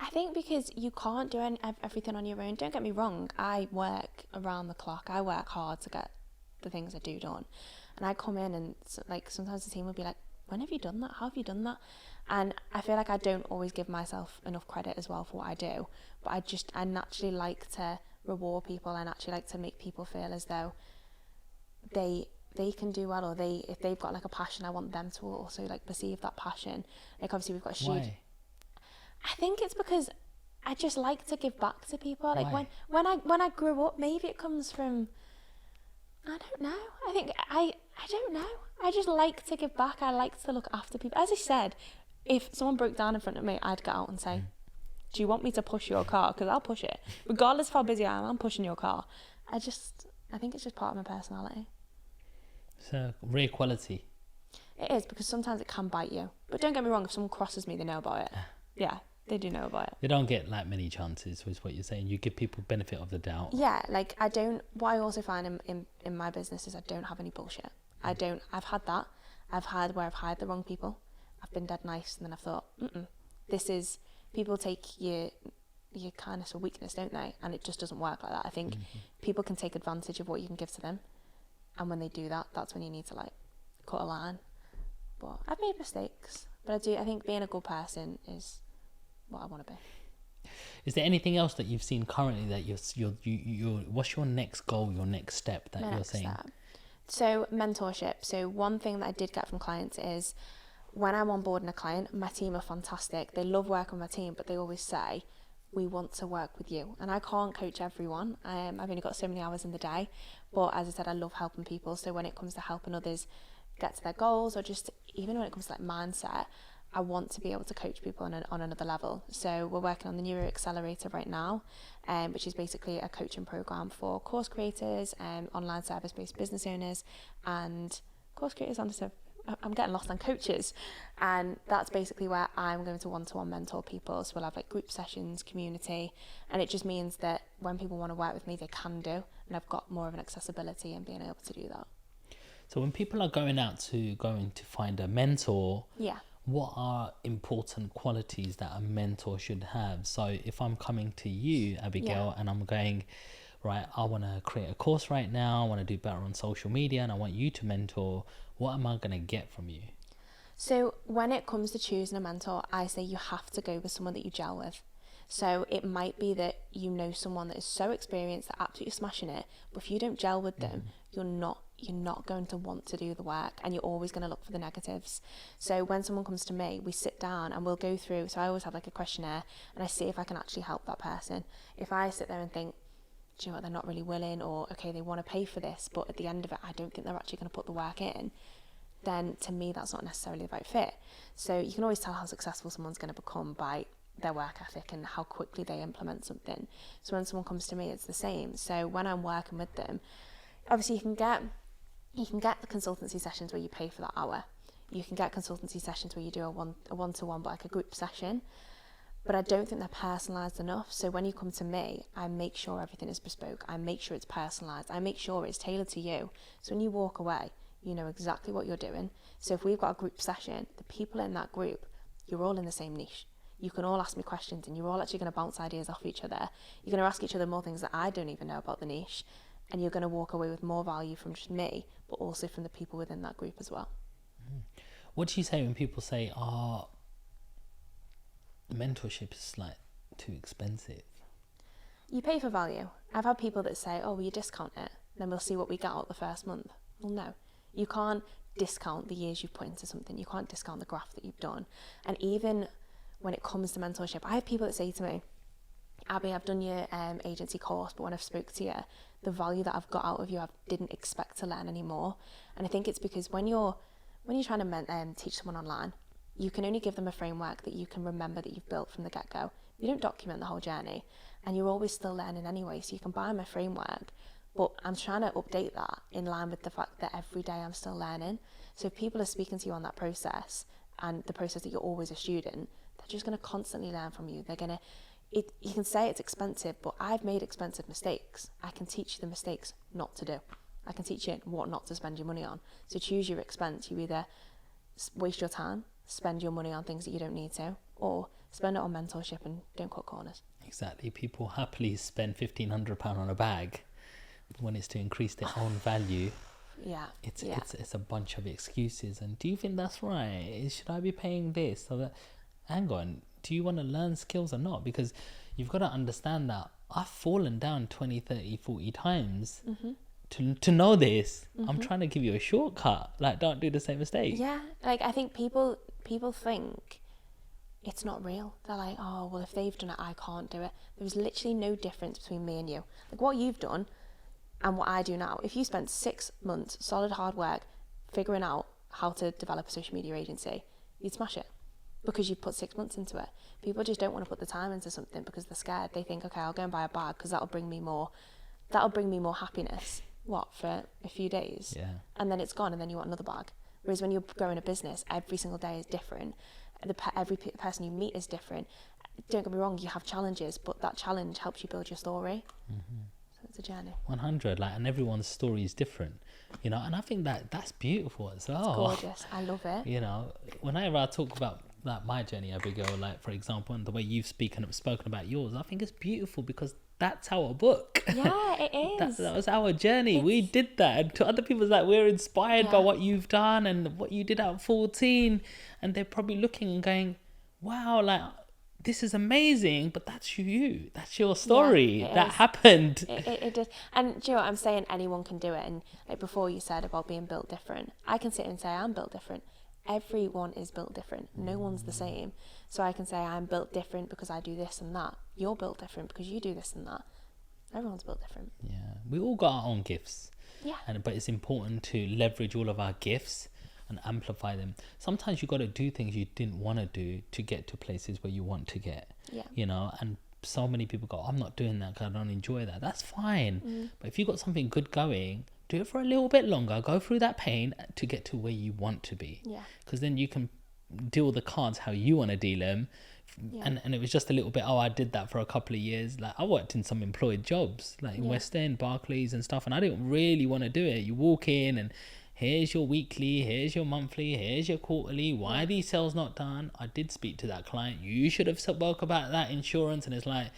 I think because you can't do everything on your own. Don't get me wrong. I work around the clock. I work hard to get the things I do done. And I come in and like sometimes the team will be like, when have you done that? How have you done that? And I feel like I don't always give myself enough credit as well for what I do. But I naturally like to reward people and actually like to make people feel as though they can do well, or if they've got like a passion, I want them to also like perceive that passion. Like obviously we've got a student. Why? I think it's because I just like to give back to people. Like Why? when I grew up, maybe it comes from, I don't know. I think I don't know. I just like to give back. I like to look after people. As I said, if someone broke down in front of me, I'd get out and say, do you want me to push your car? Because I'll push it. Regardless of how busy I am, I'm pushing your car. I think it's just part of my personality. It's a rare quality. It is, because sometimes it can bite you. But don't get me wrong, if someone crosses me, they know about it. Yeah, they do know about it. They don't get like many chances, is what you're saying. You give people benefit of the doubt. Yeah, like what I also find in my business is I don't have any bullshit. I've had that. I've had where I've hired the wrong people. I've been dead nice, and then I've thought, this is, people take your kindness or weakness, don't they? And it just doesn't work like that. I think people can take advantage of what you can give to them. And when they do that, that's when you need to like cut a line. But I've made mistakes. But I think being a good person is what I want to be. Is there anything else that you've seen currently that you're what's your next goal, your next step that you're saying? So mentorship. So one thing that I did get from clients is when I'm onboarding a client, my team are fantastic. They love working with my team, but they always say, we want to work with you. And I can't coach everyone. I've only got so many hours in the day. But as I said, I love helping people. So when it comes to helping others get to their goals, or just even when it comes to like mindset, I want to be able to coach people on another level. So we're working on the Neuro Accelerator right now, which is basically a coaching program for course creators, online service-based business owners, and course creators I'm getting lost on coaches. And that's basically where I'm going to one-to-one mentor people. So we'll have like group sessions, community, and it just means that when people want to work with me, they can do, and I've got more of an accessibility in being able to do that. So when people are going to find a mentor, what are important qualities that a mentor should have? So if I'm coming to you, Abigail, and I'm going, right, I want to create a course right now, I want to do better on social media, and I want you to mentor, what am I going to get from you? So when it comes to choosing a mentor, I say you have to go with someone that you gel with. So it might be that you know someone that is so experienced, that absolutely smashing it, but if you don't gel with them, you're not going to want to do the work, and you're always going to look for the negatives. So when someone comes to me, we sit down and we'll go through. So I always have like a questionnaire, and I see if I can actually help that person. If I sit there and think, do you know what, they're not really willing, or okay, they want to pay for this, but at the end of it, I don't think they're actually going to put the work in, then to me, that's not necessarily the right fit. So you can always tell how successful someone's going to become by their work ethic and how quickly they implement something. So when someone comes to me, it's the same. So when I'm working with them, obviously you can get the consultancy sessions where you pay for that hour. You can get consultancy sessions where you do a one-to-one, but like a group session. But I don't think they're personalised enough. So when you come to me, I make sure everything is bespoke. I make sure it's personalised. I make sure it's tailored to you. So when you walk away, you know exactly what you're doing. So if we've got a group session, the people in that group, you're all in the same niche. You can all ask me questions and you're all actually going to bounce ideas off each other. You're going to ask each other more things that I don't even know about the niche. And you're going to walk away with more value from just me, but also from the people within that group as well. What do you say when people say, mentorship is like too expensive? You pay for value. I've had people that say, oh, will you discount it? Then we'll see what we get out the first month. Well, no. You can't discount the years you've put into something. You can't discount the graft that you've done. And even when it comes to mentorship, I have people that say to me, Abby, I've done your agency course, but when I've spoke to you, the value that I've got out of you, I didn't expect to learn anymore. And I think it's because when you're trying to teach someone online, you can only give them a framework that you can remember that you've built from the get-go. You don't document the whole journey, and you're always still learning anyway. So you can buy my framework, but I'm trying to update that in line with the fact that every day I'm still learning. So if people are speaking to you on that process and the process that you're always a student, they're just going to constantly learn from you. You can say it's expensive, but I've made expensive mistakes. I can teach you the mistakes not to do. I can teach you what not to spend your money on. So choose your expense. You either waste your time, spend your money on things that you don't need to, or spend it on mentorship and don't cut corners. Exactly. People happily spend £1,500 on a bag when it's to increase their own value. Yeah. It's a bunch of excuses. And do you think that's right? Should I be paying this? So that, hang on, do you want to learn skills or not? Because you've got to understand that I've fallen down 20, 30, 40 times to know this. I'm trying to give you a shortcut. Like, don't do the same mistake. Yeah. Like, I think people think it's not real. They're like, oh, well, if they've done it, I can't do it. There's literally no difference between me and you. Like, what you've done and what I do now, if you spent 6 months, solid hard work, figuring out how to develop a social media agency, you'd smash it because you've put 6 months into it. People just don't want to put the time into something because they're scared. They think, okay, I'll go and buy a bag because that'll bring me more happiness. What, for a few days? Yeah. And then it's gone and then you want another bag. Whereas when you're growing a business, every single day is different. Every person you meet is different. Don't get me wrong, you have challenges, but that challenge helps you build your story. So it's a journey. 100, and everyone's story is different, and I think that's beautiful as well. It's gorgeous. I love it. Whenever I talk about like my journey, Abigail, like for example, and the way you've spoken about yours, I think it's beautiful because that's our book. Yeah, it is. that was our journey. We did that, and to other people, like, we're inspired by what you've done and what you did at 14, and they're probably looking and going, wow, like, this is amazing, but that's you. That's your story. That happened. It did. And do you know what I'm saying? Anyone can do it. And like before you said about being built different, I can sit and say I'm built different. Everyone is built different. No one's the same. So I can say I'm built different because I do this and that. You're built different because you do this and that. Everyone's built different. Yeah. We all got our own gifts. Yeah. But it's important to leverage all of our gifts and amplify them. Sometimes you got to do things you didn't want to do to get to places where you want to get. Yeah. And so many people go, I'm not doing that because I don't enjoy that. That's fine. But if you got something good going, do it for a little bit longer. Go through that pain to get to where you want to be. Yeah. Because then you can deal the cards how you want to deal them. Yeah. And it was just a little bit, I did that for a couple of years. Like, I worked in some employed jobs, like in West End, Barclays and stuff, and I didn't really want to do it. You walk in and here's your weekly, here's your monthly, here's your quarterly. Why are these sales not done? I did speak to that client. You should have spoke about that insurance. And it's like,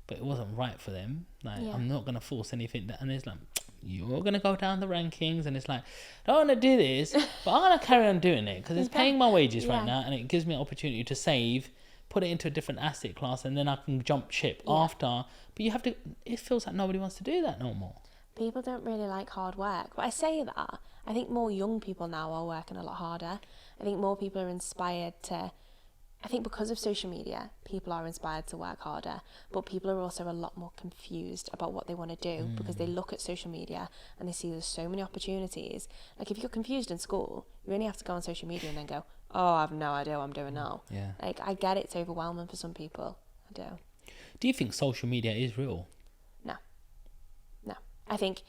but it wasn't right for them. Like, I'm not going to force anything. And it's like, you're going to go down the rankings. And it's like, I don't want to do this, but I'm going to carry on doing it because it's paying my wages right now. And it gives me an opportunity to save, put it into a different asset class, and then I can jump ship after. But you have to, it feels like nobody wants to do that no more. People don't really like hard work. But I say that, I think more young people now are working a lot harder. I think more people are inspired to I think because of social media, people are inspired to work harder, but people are also a lot more confused about what they want to do because they look at social media and they see there's so many opportunities. Like if you're confused in school, you only have to go on social media and then go, oh, I have no idea what I'm doing now. Yeah. Like I get it's overwhelming for some people. I do. Do you think social media is real? No. I think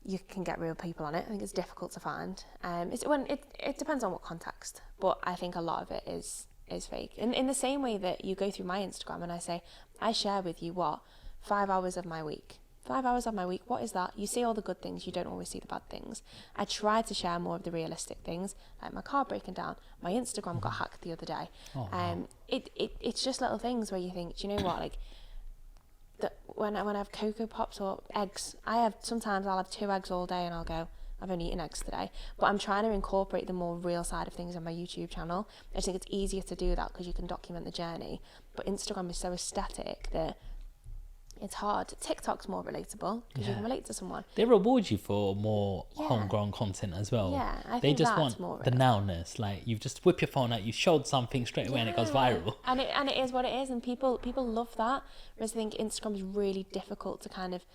you can get real people on it. I think it's difficult to find. It depends on what context, but I think a lot of it is fake. In the same way that you go through my Instagram and I say, I share with you 5 hours of my week. 5 hours of my week, what is that? You see all the good things, you don't always see the bad things. I try to share more of the realistic things, like my car breaking down. My Instagram got hacked the other day. Oh, wow. It's just little things where you think, do you know what, like, when I have Cocoa Pops or eggs, sometimes I'll have 2 eggs all day and I'll go, I've only eaten eggs today. But I'm trying to incorporate the more real side of things on my YouTube channel. I just think it's easier to do that because you can document the journey. But Instagram is so aesthetic that it's hard. TikTok's more relatable because you can relate to someone. They reward you for more homegrown content as well. Yeah, I think they just that's want more the real. nowness. Like you just whip your phone out, you showed something straight away and it goes viral. And it is what it is, and people love that. Whereas I think Instagram is really difficult to kind of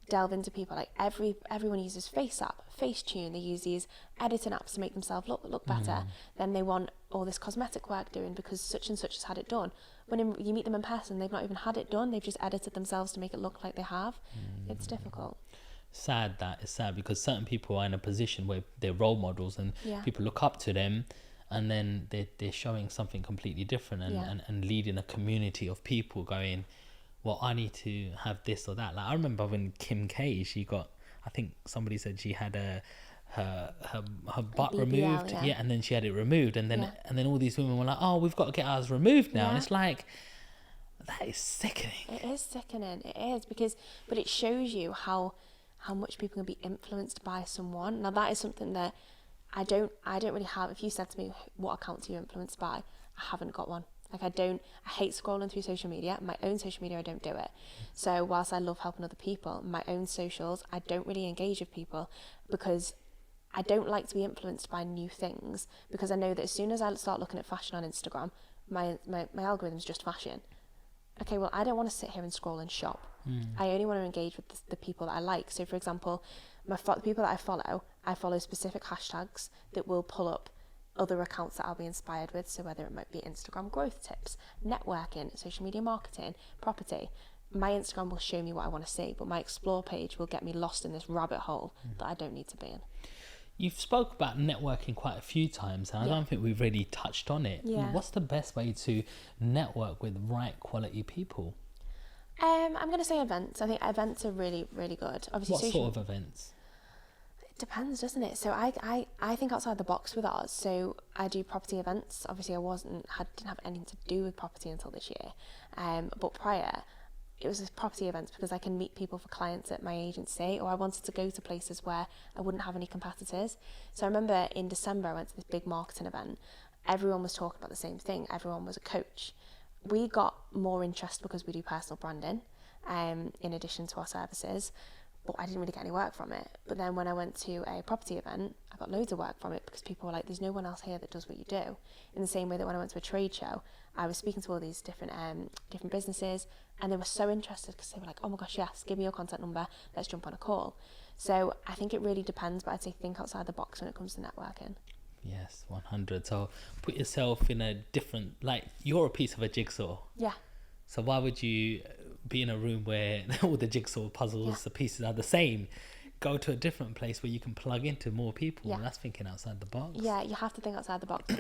delve into people. Like everyone uses Facetune, they use these editing apps to make themselves look better. Then they want all this cosmetic work doing because such and such has had it done. When you meet them in person, they've not even had it done, they've just edited themselves to make it look like they have. It's difficult. It's sad because certain people are in a position where they're role models and people look up to them, and then they're showing something completely different and leading a community of people going, well, I need to have this or that. Like I remember when Kim K, I think somebody said she had her butt BBL, removed, and then she had it removed, and then all these women were like, oh, we've got to get ours removed now, and it's like, that is sickening. It is sickening. It is but it shows you how much people can be influenced by someone. Now that is something that I don't really have. If you said to me, what accounts are you influenced by? I haven't got one. Like I hate scrolling through social media. My own social media, I don't do it. So whilst I love helping other people, my own socials, I don't really engage with people because I don't like to be influenced by new things, because I know that as soon as I start looking at fashion on Instagram, my algorithm's just fashion. Okay, well, I don't want to sit here and scroll and shop. I only want to engage with the people that I like. So for example, the people that I follow specific hashtags that will pull up other accounts that I'll be inspired with. So whether it might be Instagram growth tips, networking, social media marketing, property, my Instagram will show me what I want to see, but my explore page will get me lost in this rabbit hole that I don't need to be in. You've spoke about networking quite a few times, and I don't think we've really touched on it. What's the best way to network with right quality people? I'm going to say events. I think events are really, really good. Obviously, What sort of events? It depends, doesn't it? So I think outside the box with ours. So I do property events. Obviously, I didn't have anything to do with property until this year. But prior, it was property events because I can meet people for clients at my agency, or I wanted to go to places where I wouldn't have any competitors. So I remember in December, I went to this big marketing event. Everyone was talking about the same thing. Everyone was a coach. We got more interest because we do personal branding, in addition to our services. But I didn't really get any work from it. But then when I went to a property event, I got loads of work from it because people were like, there's no one else here that does what you do. In the same way that when I went to a trade show, I was speaking to all these different businesses, and they were so interested because they were like, oh my gosh, yes, give me your contact number, let's jump on a call. So I think it really depends, but I'd say think outside the box when it comes to networking. Yes, 100. So put yourself in a different, like you're a piece of a jigsaw. Yeah. So why would you be in a room where all the jigsaw puzzles, the pieces are the same? Go to a different place where you can plug into more people. Yeah. That's thinking outside the box. Yeah, you have to think outside the box.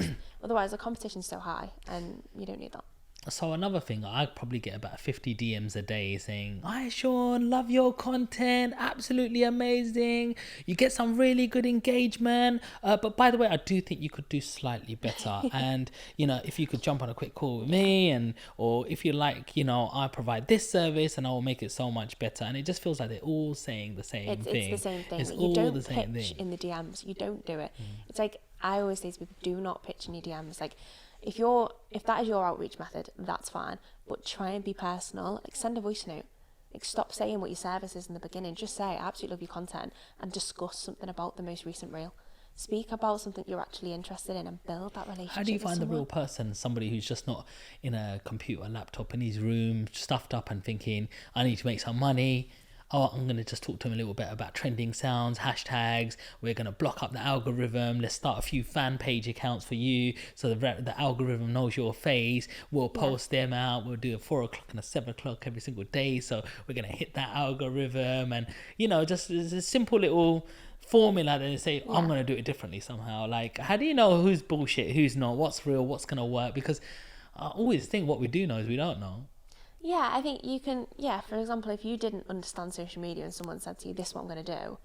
Otherwise, the competition's so high, and you don't need that. So another thing, I probably get about 50 DMs a day saying, hi Sean, love your content, absolutely amazing, you get some really good engagement, but by the way, I do think you could do slightly better. And if you could jump on a quick call with me, or if you like, I provide this service and I will make it so much better. And it just feels like they're all saying the same thing. It's the same thing. It's You all don't the same pitch thing. in the DMs. You don't do it. It's like I always say to people, do not pitch in your DMs. Like if that is your outreach method, that's fine. But try and be personal. Like send a voice note. Like stop saying what your service is in the beginning. Just say, I absolutely love your content, and discuss something about the most recent reel. Speak about something you're actually interested in and build that relationship. How do you with find the someone. real person? Somebody who's just not in a computer, laptop in his room, stuffed up and thinking, I need to make some money. Oh, I'm going to just talk to him a little bit about trending sounds, hashtags. We're going to block up the algorithm. Let's start a few fan page accounts for you so the algorithm knows your face. We'll post them out. We'll do a 4 o'clock and a 7 o'clock every single day. So we're going to hit that algorithm. And, you know, just there's a simple little formula that they say, I'm going to do it differently somehow. Like, how do you know who's bullshit, who's not, what's real, what's going to work? Because I always think what we do know is we don't know. Yeah, I think you can, for example, if you didn't understand social media and someone said to you, this is what I'm going to do,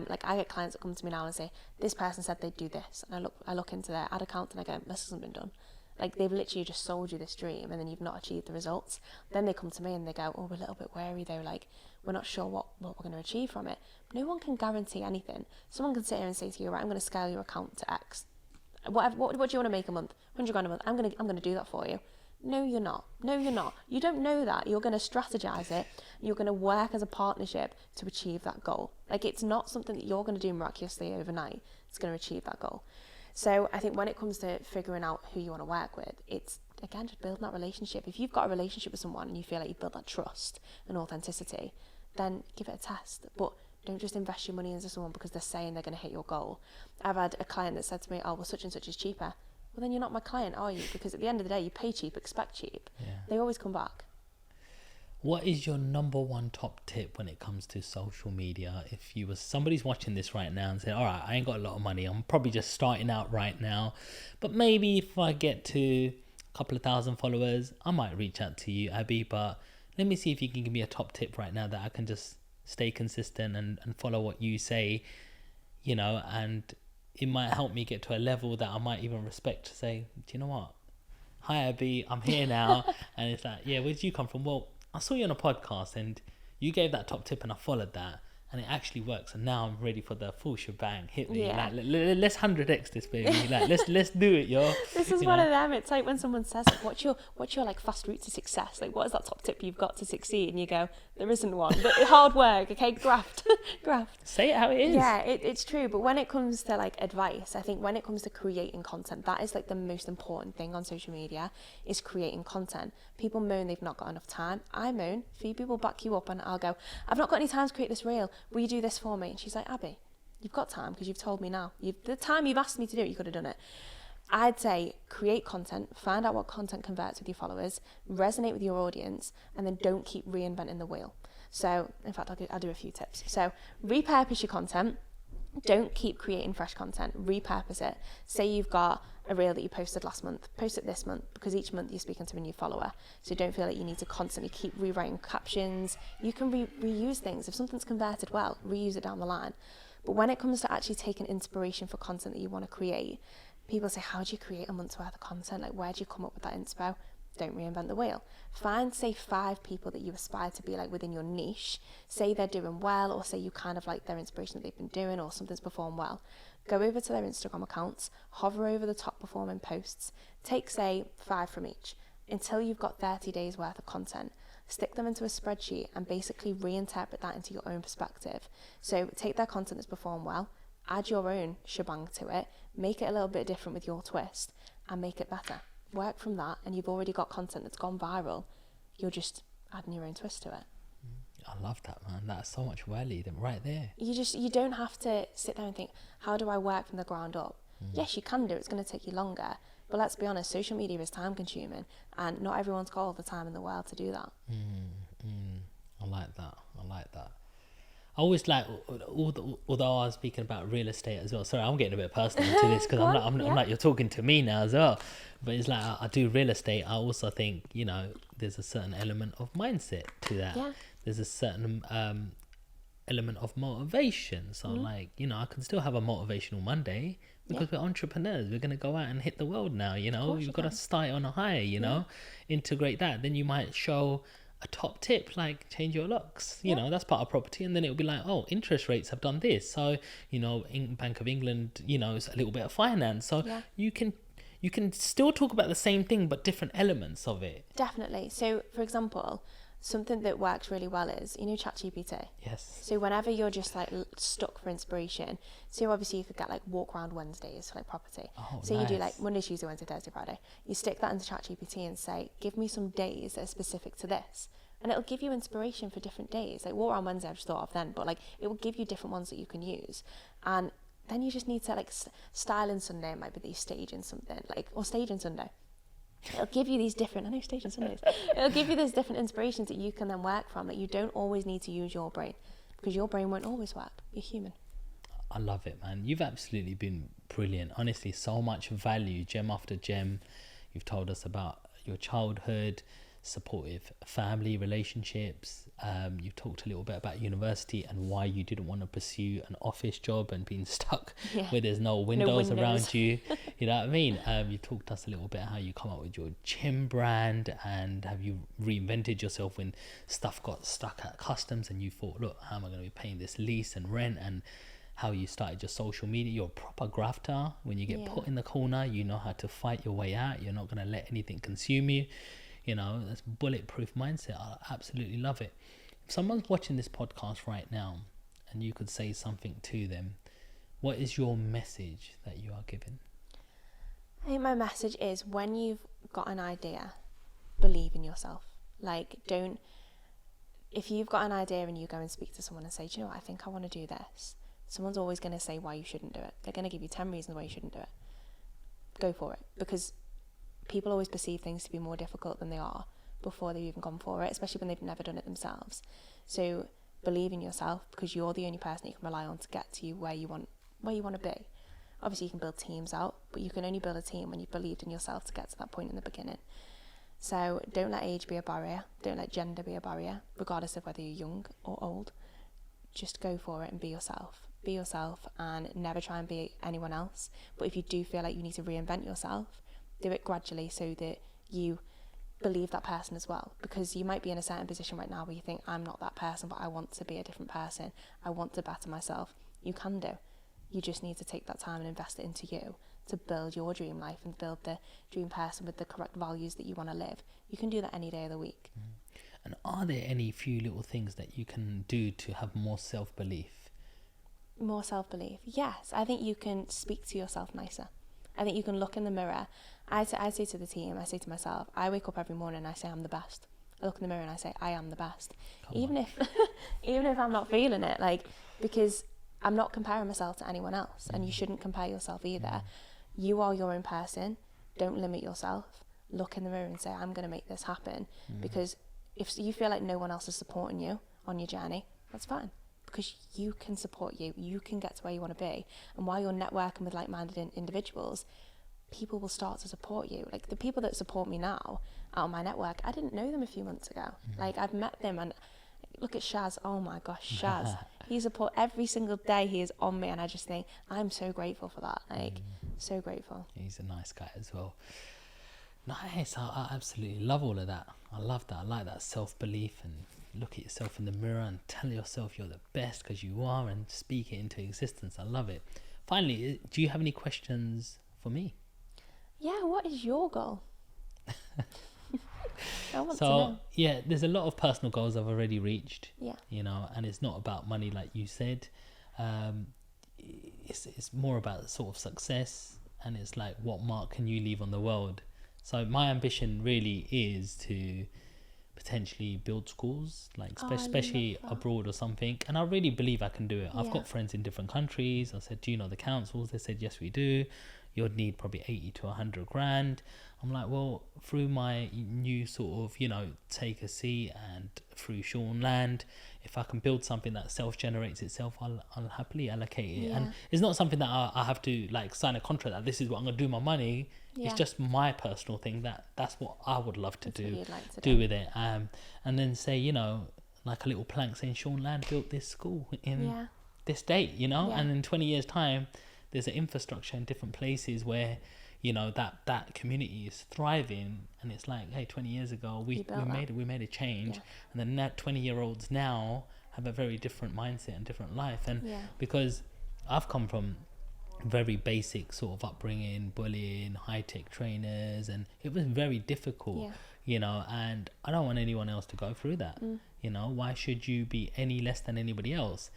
like I get clients that come to me now and say, this person said they'd do this, and I look into their ad account and I go, this hasn't been done. Like, they've literally just sold you this dream and then you've not achieved the results. Then they come to me and they go, oh, we're a little bit wary though, like, we're not sure what we're going to achieve from it. No one can guarantee anything. Someone can sit here and say to you, right, I'm going to scale your account to X. What do you want to make a month? 100 grand a month. I'm going to do that for you. No, you're not. No, you're not. You don't know that. You're going to strategize it. You're going to work as a partnership to achieve that goal. Like, it's not something that you're going to do miraculously overnight. It's going to achieve that goal. So I think when it comes to figuring out who you want to work with, it's, again, just building that relationship. If you've got a relationship with someone and you feel like you've built that trust and authenticity, then give it a test. But don't just invest your money into someone because they're saying they're going to hit your goal. I've had a client that said to me, oh, well, such and such is cheaper. Well, then you're not my client, are you? Because at the end of the day, you pay cheap, expect cheap. Yeah. They always come back. What is your number one top tip when it comes to social media? If you was somebody's watching this right now and saying, all right, I ain't got a lot of money, I'm probably just starting out right now, but maybe if I get to a couple of thousand followers, I might reach out to you, Abby. But let me see if you can give me a top tip right now that I can just stay consistent and follow what you say, you know, and it might help me get to a level that I might even respect to say, do you know what? Hi, Abby, I'm here now. And it's like, yeah, where did you come from? Well, I saw you on a podcast and you gave that top tip and I followed that and it actually works. And now I'm ready for the full shebang. Hit me. Yeah. Like, let's 100x this, baby. Like, let's do it, yo. This is one of them. It's like when someone says, what's your like fast route to success? Like, what is that top tip you've got to succeed? And you go, there isn't one. But hard work, okay? Graft. Say it how it is. Yeah, it's true. But when it comes to like advice, I think when it comes to creating content, that is like the most important thing on social media is creating content. People moan they've not got enough time. I moan, Phoebe will back you up and I'll go, I've not got any time to create this reel. Will you do this for me? And she's like, Abby, you've got time because you've told me now. The time you've asked me to do it, you could have done it. I'd say create content, find out what content converts with your followers, resonate with your audience, and then don't keep reinventing the wheel. So, in fact, I'll do a few tips. So, repurpose your content. Don't keep creating fresh content. Repurpose it. Say you've got a reel that you posted last month. Post it this month because each month you're speaking to a new follower. So don't feel like you need to constantly keep rewriting captions. You can reuse things. If something's converted well, reuse it down the line. But when it comes to actually taking inspiration for content that you want to create, people say, how do you create a month's worth of content? Like, where do you come up with that inspo? Don't reinvent the wheel. Find, say, 5 people that you aspire to be like within your niche. Say they're doing well, or say you kind of like their inspiration that they've been doing, or something's performed well. Go over to their Instagram accounts, hover over the top performing posts, take, say, 5 from each until you've got 30 days worth of content. Stick them into a spreadsheet and basically reinterpret that into your own perspective. So take their content that's performed well, add your own shebang to it, make it a little bit different with your twist, and make it better. Work from that, and you've already got content that's gone viral. You're just adding your own twist to it. I love that, man. That's so much value right there. You don't have to sit there and think, how do I work from the ground up? Yes, you can do. It's going to take you longer. But let's be honest, social media is time consuming, and not everyone's got all the time in the world to do that. I like that. I always like, although I was speaking about real estate as well. Sorry, I'm getting a bit personal into this because I'm like, you're talking to me now as well. But it's like, I do real estate. I also think, you know, there's a certain element of mindset to that. Yeah. There's a certain element of motivation. So like, you know, I can still have a motivational Monday because we're entrepreneurs. We're going to go out and hit the world now, you know. You've got to start on a high, you know, integrate that. Then you might show a top tip like change your locks, you know, that's part of property, and then it'll be like, oh, interest rates have done this, so you know, in Bank of England, you know, it's a little bit of finance, so you can still talk about the same thing but different elements of it. Definitely. So for example, something that works really well is, ChatGPT. Yes. So whenever you're just like stuck for inspiration, so obviously you could get like walk around Wednesdays for like property. Oh, so you do like nice. Monday, Tuesday, Wednesday, Thursday, Friday. You stick that into ChatGPT and say, give me some days that are specific to this. And it'll give you inspiration for different days. Like walk around Wednesday, I've just thought of then, but like it will give you different ones that you can use. And then you just need to like style in Sunday, it might be that you stage in something, like, or stage in Sunday. It'll give you these different, I know stage on Sundays, it'll give you those different inspirations that you can then work from. Like you don't always need to use your brain, because your brain won't always work. You're human. I love it, man. You've absolutely been brilliant. Honestly, so much value, gem after gem. You've told us about your childhood, supportive family relationships. You talked a little bit about university and why you didn't want to pursue an office job and being stuck where there's no windows around you. You know what I mean? You talked to us a little bit how you come up with your gym brand, and have you reinvented yourself when stuff got stuck at customs and you thought, look, how am I going to be paying this lease and rent? And how you started your social media. You're a proper grafter. When you get put in the corner, you know how to fight your way out. You're not going to let anything consume you. That's bulletproof mindset. I absolutely love it. If someone's watching this podcast right now and you could say something to them, what is your message that you are giving? I think my message is, when you've got an idea, believe in yourself. Like, if you've got an idea and you go and speak to someone and say, do you know what, I think I want to do this, someone's always going to say why you shouldn't do it. They're going to give you 10 reasons why you shouldn't do it. Go for it, because people always perceive things to be more difficult than they are before they've even gone for it, especially when they've never done it themselves. So believe in yourself, because you're the only person you can rely on to get to you where you want to be. Obviously you can build teams out, but you can only build a team when you've believed in yourself to get to that point in the beginning. So don't let age be a barrier, don't let gender be a barrier, regardless of whether you're young or old. Just go for it and be yourself. Be yourself and never try and be anyone else. But if you do feel like you need to reinvent yourself, do it gradually so that you believe that person as well. Because you might be in a certain position right now where you think, I'm not that person, but I want to be a different person. I want to better myself. You can do. You just need to take that time and invest it into you to build your dream life and build the dream person with the correct values that you want to live. You can do that any day of the week. And are there any few little things that you can do to have more self-belief? More self-belief? Yes. I think you can speak to yourself nicer. I think you can look in the mirror. I say to the team, I say to myself, I wake up every morning and I say I'm the best. I look in the mirror and I say I am the best. Even if I'm not feeling it, like, because I'm not comparing myself to anyone else, and you shouldn't compare yourself either. You are your own person. Don't limit yourself. Look in the mirror and say, I'm going to make this happen. Because if you feel like no one else is supporting you on your journey, that's fine. Because you can support you. You can get to where you want to be. And while you're networking with like-minded individuals, people will start to support you. Like the people that support me now out of my network, I didn't know them a few months ago. Like I've met them, and look at Shaz. Oh my gosh, Shaz. He support every single day. He is on me, and I just think I'm so grateful for that. Like so grateful. He's a nice guy as well. Nice. I absolutely love all of that. I love that. I like that self-belief, and look at yourself in the mirror and tell yourself you're the best, because you are, and speak it into existence. I love it. Finally, do you have any questions for me? Yeah, what is your goal? I want to So know. yeah, there's a lot of personal goals I've already reached. Yeah. And it's not about money like you said. It's more about sort of success, and it's like, what mark can you leave on the world? So my ambition really is to potentially build schools, like especially abroad or something. And I really believe I can do it. I've got friends in different countries. I said, do you know the councils? They said, yes, we do. You'd need probably 80 to 100 grand. I'm like, well, through my new sort of, take a seat, and through Sean Land, if I can build something that self-generates itself, I'll happily allocate it. And it's not something that I have to like sign a contract that this is what I'm going to do with my money. It's just my personal thing that's what I would love to do with it. And then say, like a little plank saying Sean Land built this school in this date, and in 20 years time, there's an infrastructure in different places where, that community is thriving, and it's like, hey, 20 years ago we made a change, and then that 20-year-olds now have a very different mindset and different life. And because I've come from very basic sort of upbringing, bullying, high-tech trainers, and it was very difficult, and I don't want anyone else to go through that. Why should you be any less than anybody else?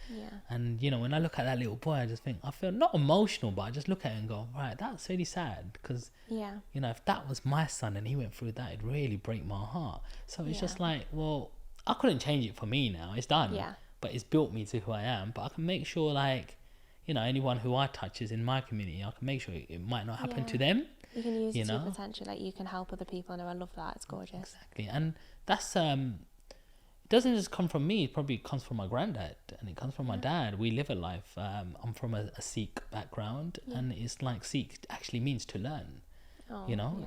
And when I look at that little boy, I just think, I feel not emotional, but I just look at it and go, right, that's really sad, because if that was my son and he went through that, it'd really break my heart. So it's just like, well, I couldn't change it for me now, it's done, but it's built me to who I am. But I can make sure, like, anyone who I touch is in my community, I can make sure it might not happen to them. You can use it to potential, like you can help other people, and I love that. It's gorgeous. Exactly. And that's it doesn't just come from me, it probably comes from my granddad, and it comes from my dad. We live a life, I'm from a Sikh background, and it's like Sikh actually means to learn.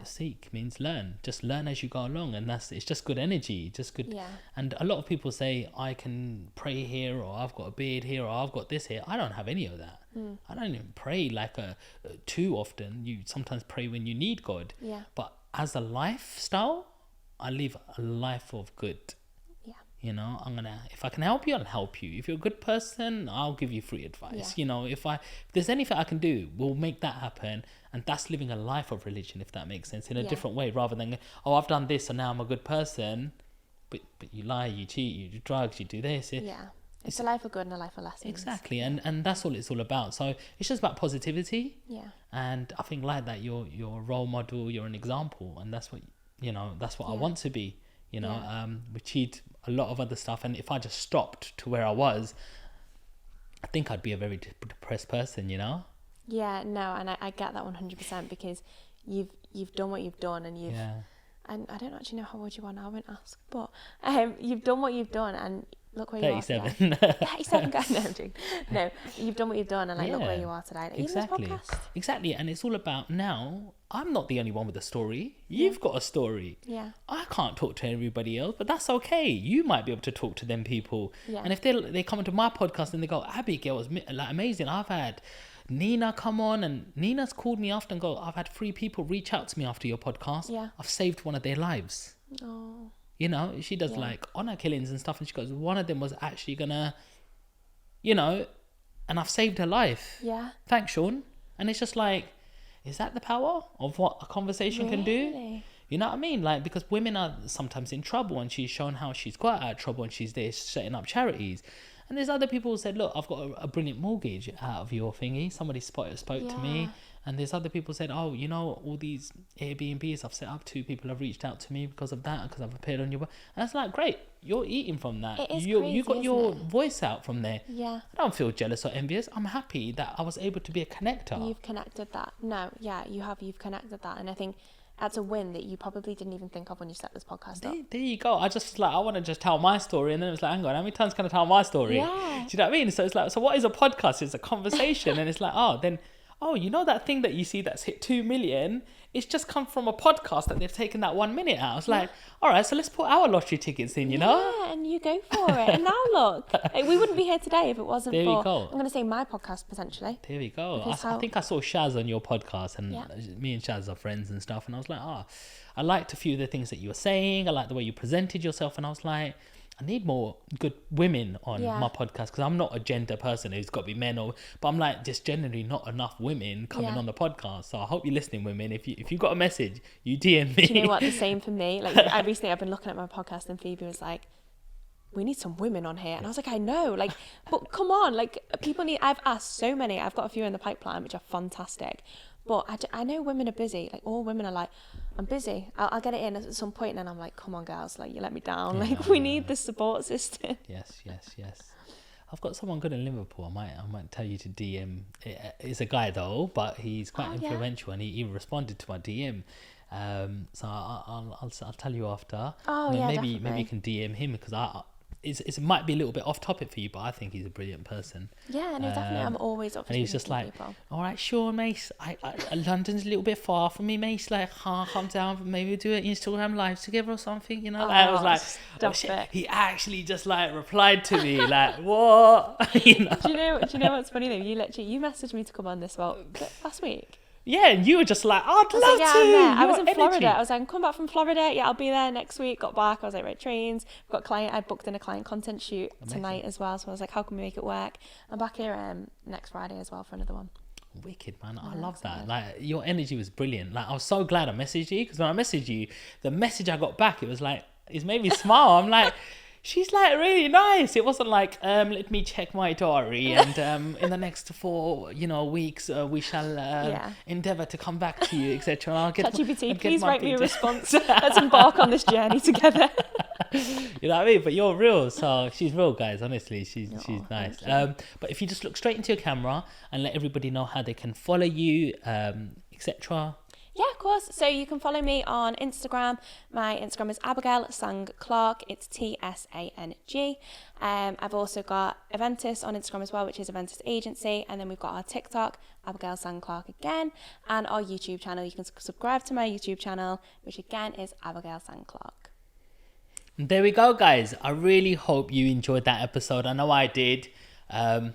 Sikh means learn, just learn as you go along, and it's just good energy, just good. And a lot of people say, I can pray here, or I've got a beard here, or I've got this here. I don't have any of that. I don't even pray like too often. You sometimes pray when you need God, but as a lifestyle, I live a life of good. If I can help you, I'll help you. If you're a good person, I'll give you free advice. If there's anything I can do, we'll make that happen. And that's living a life of religion, if that makes sense, in a different way, rather than, I've done this, so now I'm a good person. But you lie, you cheat, you do drugs, you do this. It's a life of good and a life of lessons. Exactly. And that's all it's all about. So it's just about positivity. And I think like that, you're a role model, you're an example. And that's what, that's what I want to be. We achieved a lot of other stuff, and if I just stopped to where I was, I think I'd be a very depressed person. And I get that 100%, because you've done what you've done, and and I don't actually know how old you are now, I won't ask, but you've done what you've done, and look where you are today. 37 guys, no, I'm joking. No, you've done what you've done, and look where you are today. Exactly. Even this podcast. Exactly. And it's all about, now I'm not the only one with a story. You've got a story. I can't talk to everybody else, but that's okay. You might be able to talk to them people. And if they come into my podcast and they go, Abigail was like amazing, I've had Nina come on, and Nina's called me after and go, I've had 3 people reach out to me after your podcast. I've saved one of their lives. She does like honor killings and stuff, and she goes, one of them was actually gonna, and I've saved her life. Thanks, Sean. And it's just like, is that the power of what a conversation can do? You know what I mean? Like, because women are sometimes in trouble, and she's shown how she's got out of trouble, and she's there setting up charities. And there's other people who said, look, I've got a brilliant mortgage out of your thingy. Somebody spoke to me. And there's other people said, all these Airbnbs I've set up to, people have reached out to me because of that, because I've appeared on your... And it's like, great, you're eating from that. It is you got your isn't it? Voice out from there. I don't feel jealous or envious. I'm happy that I was able to be a connector. You've connected that. No, you've connected that. And I think that's a win that you probably didn't even think of when you set this podcast up. There you go. I just I want to just tell my story, and then it was like, hang on, how many times can I tell my story? Do you know what I mean? So it's like, so what is a podcast? It's a conversation. And it's like, that thing that you see that's hit 2 million, it's just come from a podcast that they've taken that 1 minute out. It's like, all right, so let's put our lottery tickets in, you know? Yeah, and you go for it. And now look, we wouldn't be here today if it wasn't there for, we go. I'm going to say my podcast potentially. There we go. I think I saw Shaz on your podcast, and me and Shaz are friends and stuff. And I was like, I liked a few of the things that you were saying. I liked the way you presented yourself. And I was like, I need more good women on my podcast, because I'm not a gender person who's got to be men, but I'm like, just generally not enough women coming on the podcast. So I hope you're listening, women. If you've got a message, you DM me. Do you know what? The same for me. Like, I've been looking at my podcast, and Phoebe was like, we need some women on here. And I was like, I know, like, but come on, like, I've asked so many, I've got a few in the pipeline, which are fantastic. But I know women are busy. Like, all women are like, I'm busy. I'll get it in at some point. And I'm like, come on, girls. Like, you let me down. Like, we need the support system. Yes. I've got someone good in Liverpool. I might tell you to DM. It's a guy though, but he's quite influential, and he responded to my DM. So I'll tell you after. Maybe you can DM him, because it might be a little bit off topic for you, but I think he's a brilliant person. Yeah, no, definitely. I'm always up for. And he's just like, all right, sure, mate. London's a little bit far from me, mate. Like, come down, maybe we'll do an Instagram live together or something, you know? I was like, oh, shit. He actually just like replied to me, like, what? You know? Do you know what's funny though? You messaged me to come on this last week. Yeah, and you were just like, I'd love to. I was in Florida. I was like, come back from Florida. Yeah, I'll be there next week. Got back. I was like, right, trains. I booked in a client content shoot tonight as well. So I was like, how can we make it work? I'm back here next Friday as well for another one. Wicked, man. I love that. Like, your energy was brilliant. Like, I was so glad I messaged you, because when I messaged you, the message I got back, it was like, it's made me smile. I'm like, she's like really nice. It wasn't like, let me check my diary and in the next 4 weeks we shall endeavour to come back to you, etc. ChatGPT, please write me a response. Let's embark on this journey together. You know what I mean? But you're real, so she's real, guys. Honestly, she's nice. But if you just look straight into your camera and let everybody know how they can follow you, etc. Yeah, of course. So you can follow me on Instagram. My Instagram is Abigail Sang Clark. It's TSANG. I've also got Aventus on Instagram as well, which is Aventus Agency. And then we've got our TikTok, Abigail Sang Clark again, and our YouTube channel. You can subscribe to my YouTube channel, which again is Abigail Sang Clark. There we go, guys. I really hope you enjoyed that episode. I know I did.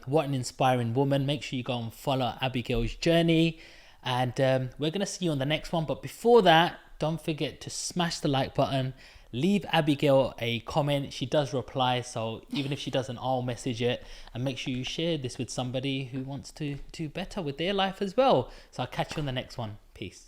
What an inspiring woman. Make sure you go and follow Abigail's journey. And we're going to see you on the next one. But before that, don't forget to smash the like button. Leave Abigail a comment. She does reply. So even if she doesn't, I'll message it. And make sure you share this with somebody who wants to do better with their life as well. So I'll catch you on the next one. Peace.